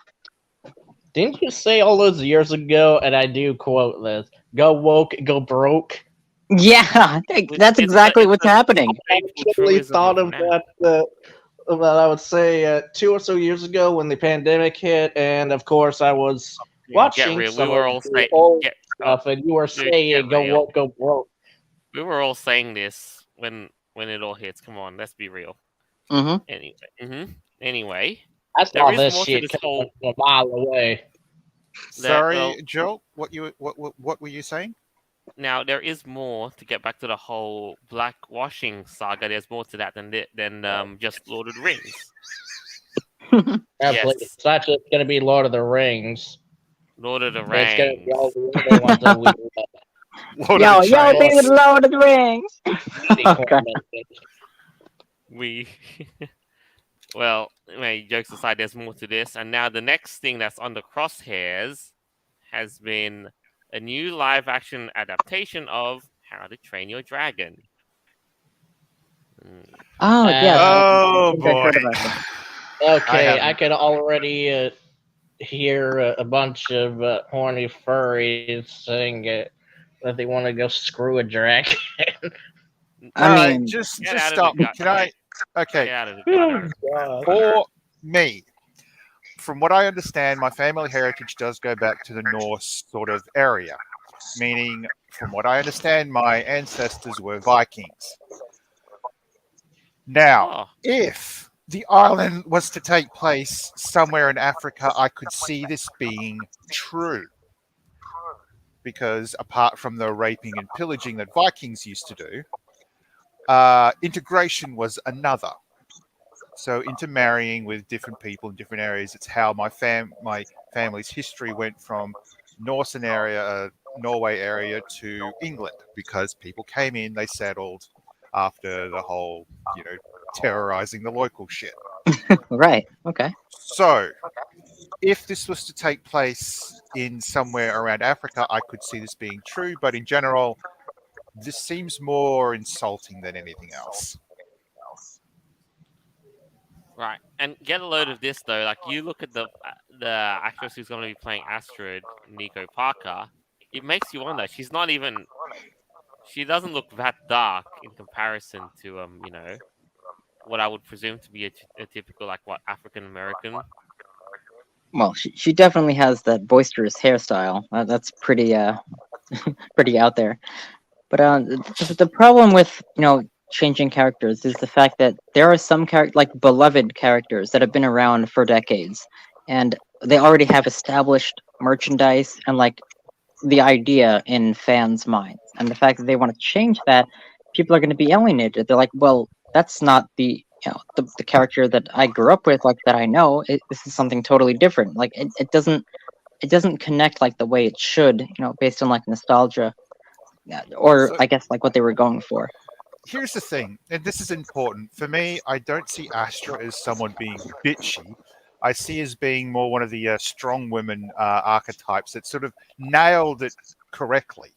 Didn't you say all those years ago, and I do quote this, go woke, go broke? Yeah, that's exactly what's happening. I painful actually truism thought of of now. that, well, I would say 2 or so years ago when the pandemic hit, and of course I was Get watching real. We some were of all the saying, old get, oh, stuff, and you were dude, saying, get go real. woke, go broke. We were all saying this when it all hits. Come on, let's be real. Mm-hmm. Anyway, I there saw is this more to shit this coming whole. from a mile away. Sorry, Joel. What were you saying? Now there is more to get back to the whole blackwashing saga. There's more to that than just Lord of the Rings. Please, Yes, it's not just going to be Lord of the Rings. Lord of the It's going to be Rings. all the other ones that we Lord Yo, of the yo, Chains. David, Lord of the Rings. Okay. We well, anyway, jokes aside, there's more to this. And now the next thing that's on the crosshairs has been a new live action adaptation of How to Train Your Dragon. Oh yeah, I Oh think I boy. heard about this. Okay, I haven't. can already hear a bunch of horny furries saying that they want to go screw a dragon. I All right, mean, just Get out of stop. the gut. Can I? Get Okay, out of the Oh, gutter. God. for me, from what I understand, my family heritage does go back to the Norse sort of area. Meaning, from what I understand, my ancestors were Vikings. Now, Oh, if the island was to take place somewhere in Africa, I could see this being true. Because apart from the raping and pillaging that Vikings used to do, Integration was another. So intermarrying with different people in different areas. It's how my family's history went from Northern area, Norway area to England because people came in, they settled after the whole, terrorizing the local shit. Right. Okay. So if this was to take place in somewhere around Africa, I could see this being true. But in general, this seems more insulting than anything else. Right, and get a load of this though. Like you look at the actress who's going to be playing Astrid, Nico Parker. It makes you wonder. She's not even. She doesn't look that dark in comparison to what I would presume to be a typical like what African American. Well, she definitely has that boisterous hairstyle. That's pretty pretty out there. But the problem with changing characters is the fact that there are some like beloved characters that have been around for decades, and they already have established merchandise and like the idea in fans' minds. And the fact that they want to change that, people are going to be alienated. They're like, well, that's not the character that I grew up with, like that I know. This is something totally different. Like it doesn't connect like the way it should, based on like nostalgia, or So I guess like what they were going for. here's the thing, and this is important. For me, I don't see Astra as someone being bitchy. I see as being more one of the strong women archetypes that sort of nailed it correctly.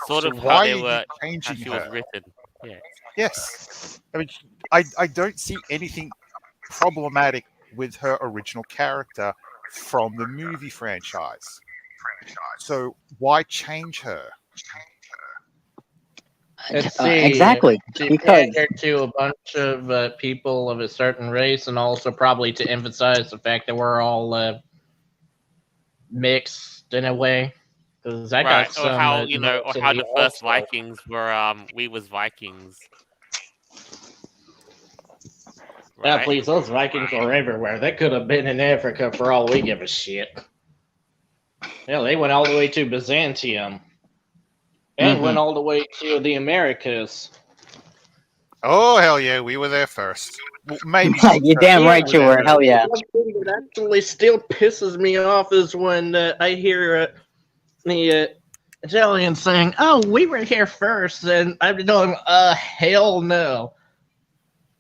Sort So of how why are they you were, how changing she was her? written. Yeah. Yes. I mean, I don't see anything problematic with her original character from the movie franchise. So why change her? Let's see. Exactly, To because pander to a bunch of people of a certain race, and also probably to emphasize the fact that we're all mixed in a way. Because I Right, got or some how or notes in how the the first also. Vikings were we was Vikings. Yeah, Right. please, those Vikings were everywhere. They could have been in Africa for all we give a shit. Yeah, they went all the way to Byzantium. And went all the way to the Americas. Oh hell yeah, we were there first. Well, maybe not you first, damn but right we you there were. first. Hell yeah. One thing that actually still pisses me off is when I hear the Italian saying, "Oh, we were here first," and I'm going, "Hell no!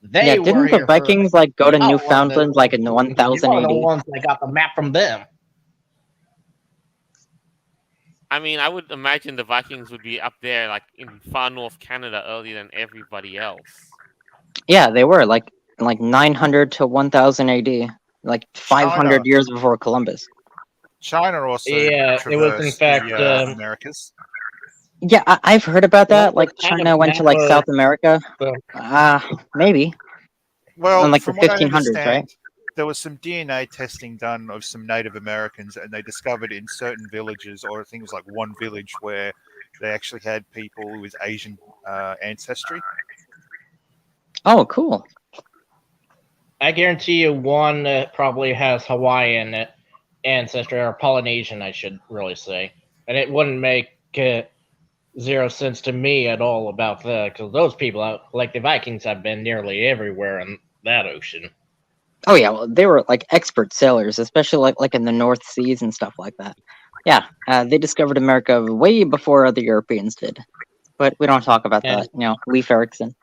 Yeah, They were didn't the here first. Vikings like go to Y'all were the Newfoundland like in you're 1000 the AD? ones that got the map from them." I mean, I would imagine the Vikings would be up there, like in far north Canada, earlier than everybody else. Yeah, they were like 900 to 1000 AD, like 500 China, years before Columbus. China also Yeah, it was in traversed fact. the Americas. Yeah, I've heard about What that. was Like kind of China went to map like of South America. the Maybe in Well, like the from what I 1500s, right? understand, there was some DNA testing done of some Native Americans, and they discovered in certain villages, or I think it was like one village, where they actually had people with Asian ancestry. Oh, cool. I guarantee you one probably has Hawaiian ancestry, or Polynesian, I should really say. And it wouldn't make zero sense to me at all about that, because those people, like the Vikings, have been nearly everywhere in that ocean. Oh yeah, well they were like expert sailors, especially like in the North Seas and stuff like that. Yeah, they discovered America way before the Europeans did. But we don't talk about And that. Leif Erikson.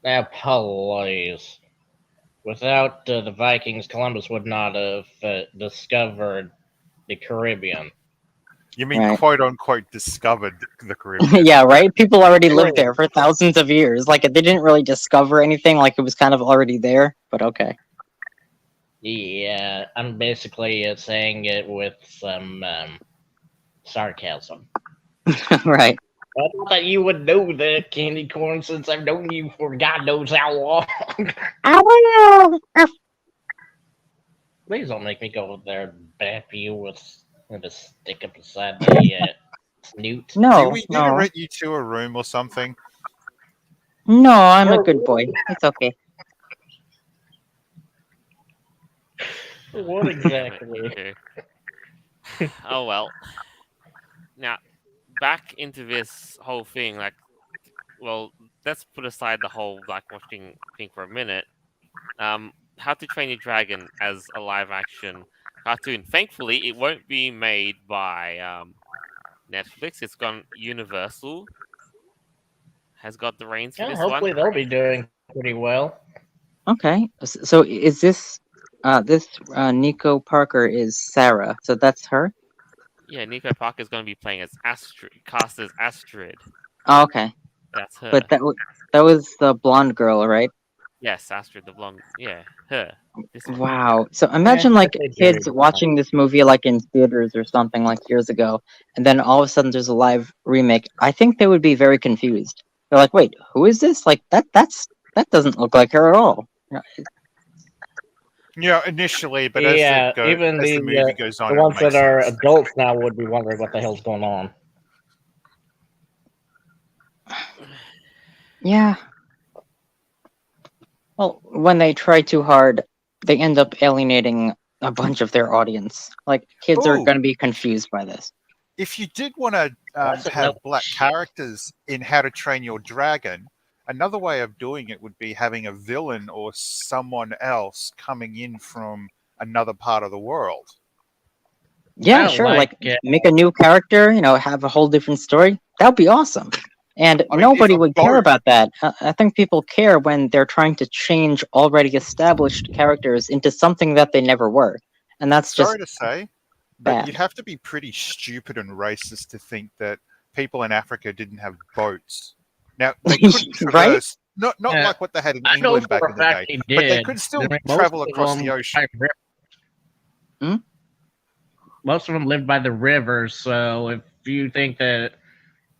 now, please. Without the Vikings, Columbus would not have discovered the Caribbean. You mean Right. quote unquote discovered the Caribbean? Yeah, right. People already lived True. there for thousands of years. Like they didn't really discover anything. Like it was kind of already there. But okay. Yeah, I'm basically saying it with some sarcasm. Right. I thought that you would know that, Candy Corn, since I've known you for God knows how long. I don't know. Please don't make me go over there and bap you with a stick up beside the snoot. Do No, we need to no, rent you to a room or something? no. I'm a good boy. It's okay. What exactly? Okay. Oh well. Now, back into this whole thing. Like, well, let's put aside the whole blackwashing thing for a minute. How to Train Your Dragon as a live action cartoon. Thankfully, it won't be made by Netflix. It's gone Universal has got the reins for Yeah, this hopefully one. they'll be doing pretty well. Okay, so is this Nico Parker is Sarah? So that's her. Yeah, Nico Parker is going to be playing as Astrid, cast as Astrid. Oh, okay, That's her. but that was the blonde girl, right? Yes, Astrid the blonde. Yeah, her. This one. Wow. So Yeah, imagine like they do kids well. watching this movie like in theaters or something like years ago, and then all of a sudden there's a live remake. I think they would be very confused. They're like, "Wait, who is this? Like that doesn't look like her at all." Yeah, initially, but Yeah, even as the movie goes on, the it'll ones make that are sense. adults now would be wondering what the hell's going on. Yeah. Well, when they try too hard, they end up alienating a bunch of their audience. Like kids are Ooh, going to be confused by this. if you did want to That's have another black shit. characters in How to Train Your Dragon, another way of doing it would be having a villain or someone else coming in from another part of the world. Yeah, Well, sure. Like like, make a new character, have a whole different story. That would be awesome. And I mean, if nobody a would care boat, about that. I think people care when they're trying to change already established characters into something that they never were. And that's just sorry to say, but bad. you'd have to be pretty stupid and racist to think that people in Africa didn't have boats. Now, they could Right? traverse, not Yeah, like what they had in I know England back for in a the fact day, they but they did. could I still mean, travel across the ocean. Most of them lived by the rivers, so if you think that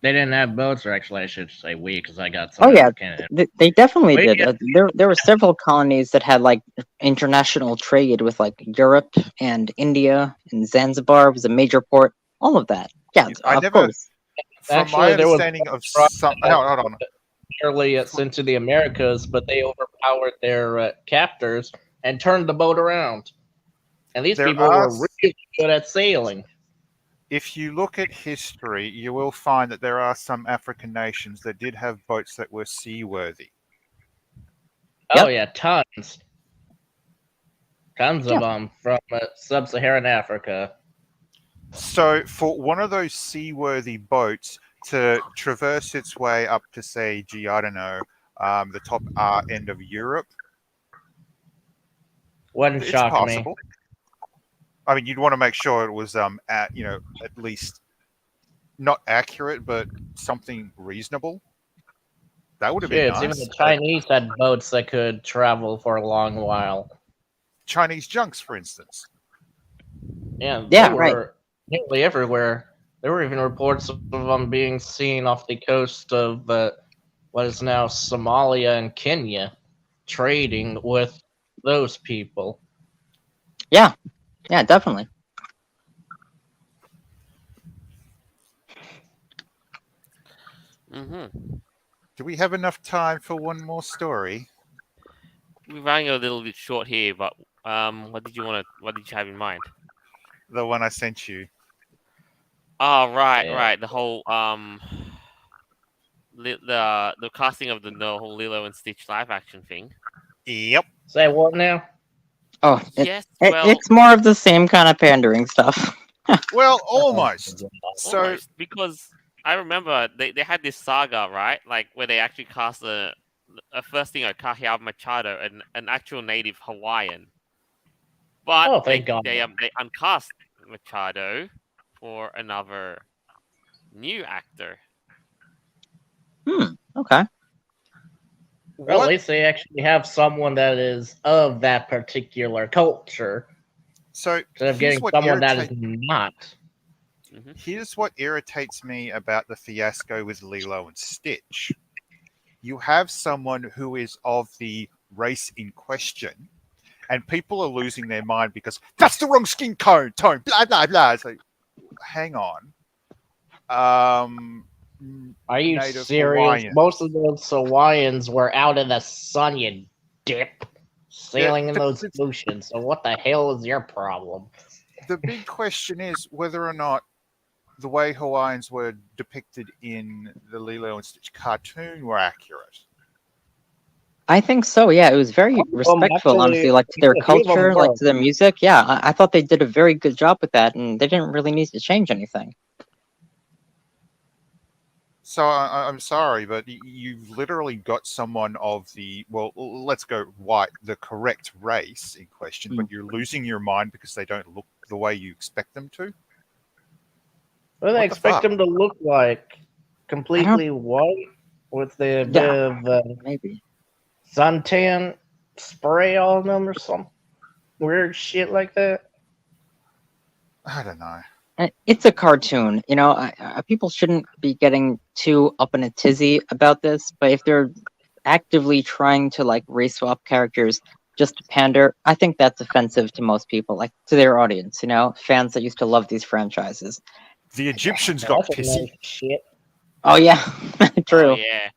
they didn't have boats, or actually I should say we, because I got some Oh yeah, African. they definitely We, did. There were several colonies that had like international trade with like Europe and India, and Zanzibar was a major port. All of that. Yeah, I of never, course. from my actually, there was understanding of one tribe some, that no, hold on. nearly sent to the Americas, but they overpowered their captors and turned the boat around. And these There people are, were really good at sailing. if you look at history, you will find that there are some African nations that did have boats that were seaworthy. Oh Yep. yeah, tons of Yeah. them from sub-Saharan Africa. So, for one of those seaworthy boats to traverse its way up to, say, gee, I don't know, the top end of Europe, Wouldn't it's shock me. possible. I mean, you'd want to make sure it was at least not accurate, but something reasonable. That would have been Shit, even nice. the Chinese had boats that could travel for a long while. Chinese junks, for instance. Yeah, Yeah, they right. were nearly everywhere. There were even reports of them being seen off the coast of what is now Somalia and Kenya, trading with those people. Yeah, definitely. Do we have enough time for one more story? We're running a little bit short here, but what did you have in mind? The one I sent you. Oh, right, Yeah. right. The whole the casting of the whole Lilo and Stitch live action thing. Yep. Say what now? Oh, Yes, well, it's more of the same kind of pandering stuff. Well, almost. So, almost, because I remember they had this saga, right? Like where they actually cast a first thing, Kahiao Machado, an actual native Hawaiian. But Oh, thank God. they uncast Machado for another new actor. Okay. Well, what? at least they actually have someone that is of that particular culture So instead of here's getting what someone that is irritates. not. Here's what irritates me about the fiasco with Lilo and Stitch. You have someone who is of the race in question, and people are losing their mind because that's the wrong skin tone. Blah blah blah. So, hang on. Are you Native serious? Hawaiian. Most of those Hawaiians were out in the sun, you dip, sailing in those oceans. So what the hell is your problem? The big question is whether or not the way Hawaiians were depicted in the Lilo and Stitch cartoon were accurate? I think so. Yeah, it was very respectful, honestly, like to their a few of them culture, like were. to their music. Yeah, I thought they did a very good job with that, and they didn't really need to change anything. So I'm sorry, but you've literally got someone of the, well, let's go white, the correct race in question, but you're losing your mind because they don't look the way you expect them to. What do they What the expect fuck? them to look like? I don't. Completely white with the bit Yeah, of maybe. suntan spray on them or some weird shit like that. I don't know. It's a cartoon, you know. People shouldn't be getting too up in a tizzy about this, but if they're actively trying to like race swap characters just to pander, I think that's offensive to most people, like to their audience, you know, fans that used to love these franchises. The Egyptians Well, got that's some nice pissy. shit. Oh yeah, Oh true. yeah.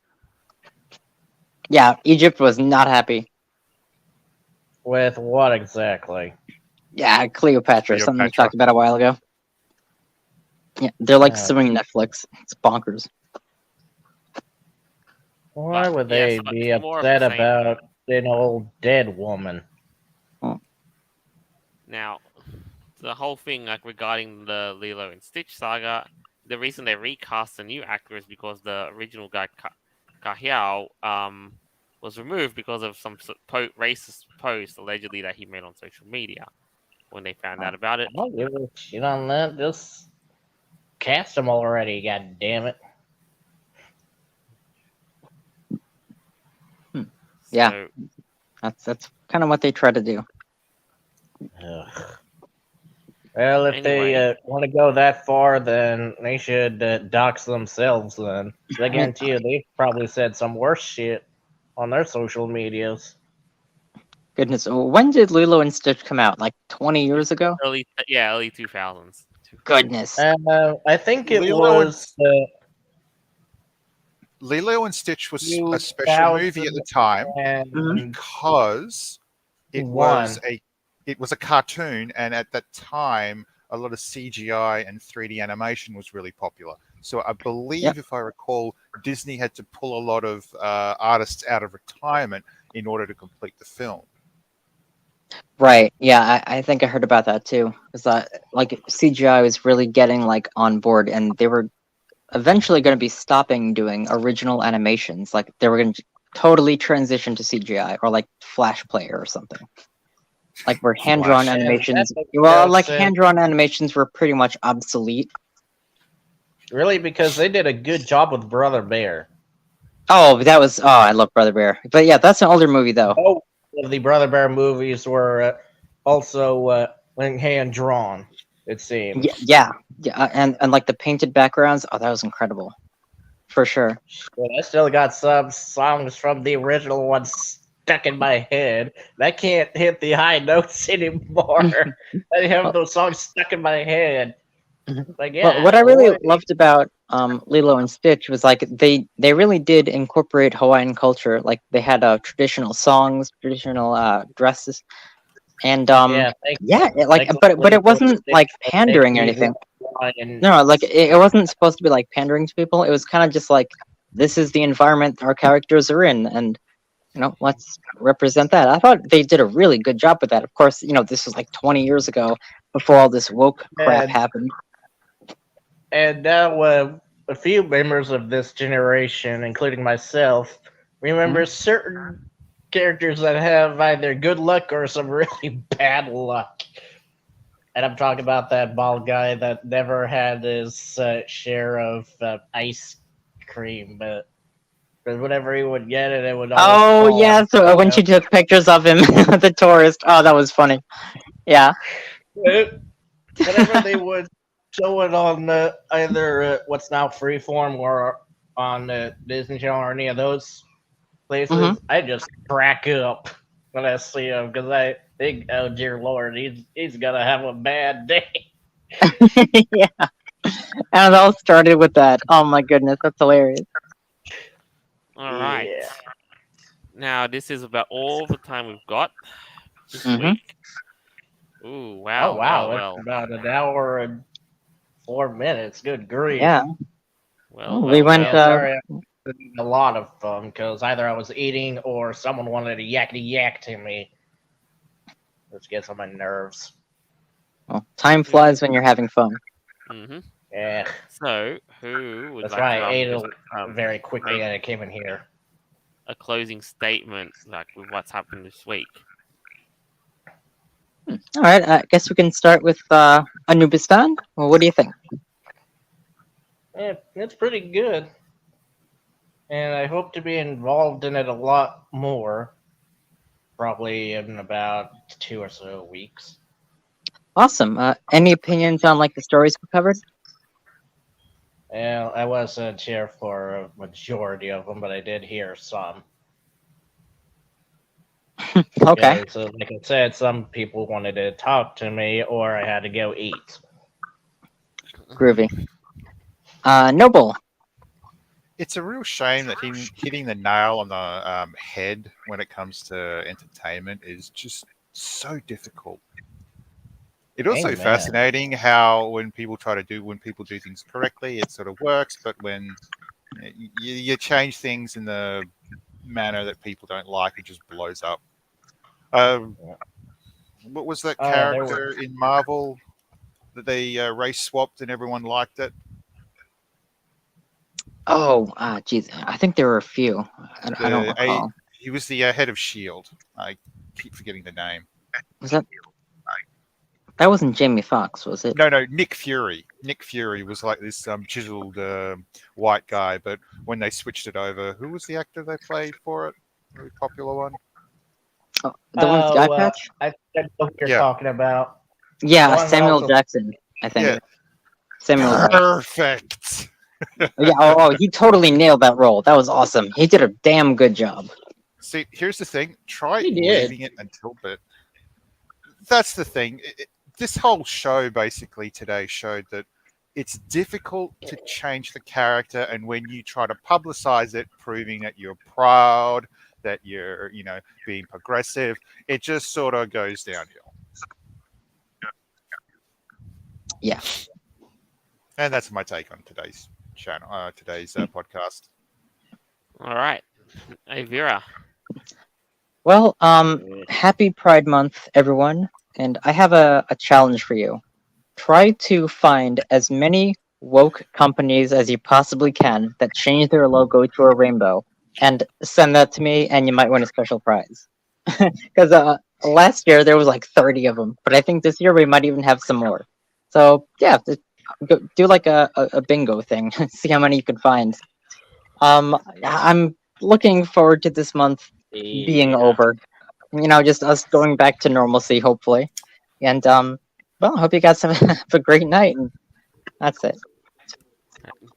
Yeah, Egypt was not happy. With what exactly? Yeah, Cleopatra, something we Cleopatra. talked about a while ago. Yeah, they're like Uh, suing Netflix. It's bonkers. Why would yeah, they so be it's more of the upset same. about an old dead woman? Now, the whole thing like regarding the Lilo and Stitch saga, the reason they recast a new actor is because the original guy Kahiao was removed because of some racist post allegedly that he made on social media. When they found out about it, I don't give a shit on that. Just cast him already, god damn it. Yeah, so that's kind of what they try to do. Ugh. Well, if anyway, they want to go that far, then they should dox themselves then. I I mean, guarantee you, they've probably said some worse shit on their social medias. goodness, when did Lilo and Stitch come out? Like 20 years ago? early 2000s. Goodness. I think it Lilo and was Lilo and Stitch was a special movie at the time 2001. because it was a cartoon, and at that time a lot of CGI and 3D animation was really popular. So I believe, Yep. if I recall, Disney had to pull a lot of artists out of retirement in order to complete the film. Right. Yeah, I think I heard about that too. Because like CGI was really getting like on board, and they were eventually going to be stopping doing original animations. Like they were going to totally transition to CGI or like Flash Player or something. Like where hand drawn Flash. animations. that makes Well, no like sense. hand drawn animations were pretty much obsolete. Really, because they did a good job with Brother Bear. Oh, that was. Oh, I love Brother Bear. But yeah, that's an older movie though. Both of the Brother Bear movies were also hand drawn. It seems. Yeah, and like the painted backgrounds. Oh, that was incredible, for sure. But I still got some songs from the original ones stuck in my head. I can't hit the high notes anymore. I have Well, those songs stuck in my head. Like, well, yeah, what I really boy. loved about Lilo and Stitch was like they really did incorporate Hawaiian culture. Like they had traditional songs, traditional dresses, and Yeah, yeah, but thankfully it for wasn't Stitch, like pandering or they anything. and No, like it wasn't supposed to be like pandering to people. It was kind of just like this is the environment our characters are in, and you know, let's represent that. I thought they did a really good job with that. Of course, you know, this was like 20 years ago before all this woke crap and, happened. and now a few members of this generation, including myself, remember certain characters that have either good luck or some really bad luck. And I'm talking about that bald guy that never had his share of ice cream, but whenever he would get it, it would always Oh fall yeah, on so when him. she took pictures of him, the tourist. Oh, that was funny. Yeah. Whenever they would show it on either what's now Freeform or on Disney Channel or any of those places, I just crack up when I see him because I think, oh dear Lord, he's gonna have a bad day. Yeah. And it all started with that. Oh my goodness, that's hilarious. All right. Yeah. Now this is about all the time we've got this Mhm. week. Ooh, Oh wow. wow, Well, it's about an hour and 4 minutes. Good grief. Yeah. Well, We well, went. well. Sorry, I eating a lot of them because either I was eating or someone wanted to yakety yak to me, which gets on my nerves. Well, time flies when you're having fun. Mm-hmm. Yeah, So, who would that's like why to I ate just very quickly make and I came in here. a closing statement, like with what's happened this week? All right. I guess we can start with Anubistan. Well, what do you think? It's pretty good, and I hope to be involved in it a lot more. Probably in about 2 or so weeks. Awesome. Any opinions on like the stories we covered? And I wasn't here for a majority of them, but I did hear some. Okay. Because, like I said, some people wanted to talk to me, or I had to go eat. Groovy. Noble. It's a real shame that him hitting the nail on the head when it comes to entertainment is just so difficult. It's also Amen. fascinating how when people do things correctly, it sort of works, but when you change things in the manner that people don't like, it just blows up. Um, what was that Oh, there character in Marvel that they race swapped and everyone liked it? Oh, geez. I think there were a few. I don't recall. He was the head of Shield. I keep forgetting the name. Was that wasn't Jamie Foxx, was it? No, Nick Fury. Nick Fury was like this chiseled white guy, but when they switched it over, who was the actor they played for it? Really popular one. Oh, the one with the eye patch? I think I know what you're Yeah. talking about. Yeah, one that Samuel also- Jackson. I think. Yeah, Samuel Jackson. perfect. Yeah. Oh, he totally nailed that role. That was awesome. He did a damn good job. See, here's the thing. Try He did. leaving it until bit. That's the thing. This whole show basically today showed that it's difficult to change the character, and when you try to publicize it, proving that you're proud, that you're, being progressive, it just sort of goes downhill. Yeah. And that's my take on today's channel, today's podcast. All right, hey Vera. Well, happy Pride Month, everyone. And I have a challenge for you. Try to find as many woke companies as you possibly can that change their logo to a rainbow and send that to me, and you might win a special prize. Because last year there was like 30 of them, but I think this year we might even have some more. So yeah, do like a bingo thing, see how many you can find. I'm looking forward to this month being over. Just us going back to normalcy, hopefully. And well, I hope you guys have a great night. And that's it.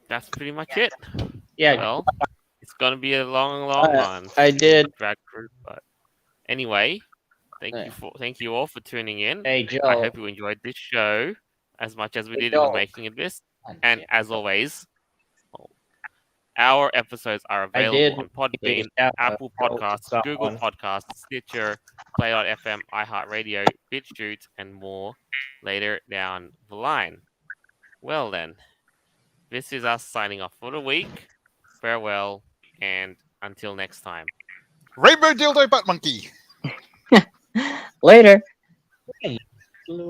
That's pretty much it. Yeah, Well, it's gonna be a long one. I did. Drag through, but anyway, thank you all for tuning in. Hey, Joe. I hope you enjoyed this show as much as we did in making it this. And as always, our episodes are available on Podbean, Apple Podcasts, Google Podcasts, Stitcher, Play.fm, iHeartRadio, BitChute, and more later down the line. Well then, this is us signing off for the week. Farewell, and until next time. Rainbow dildo butt monkey. Later.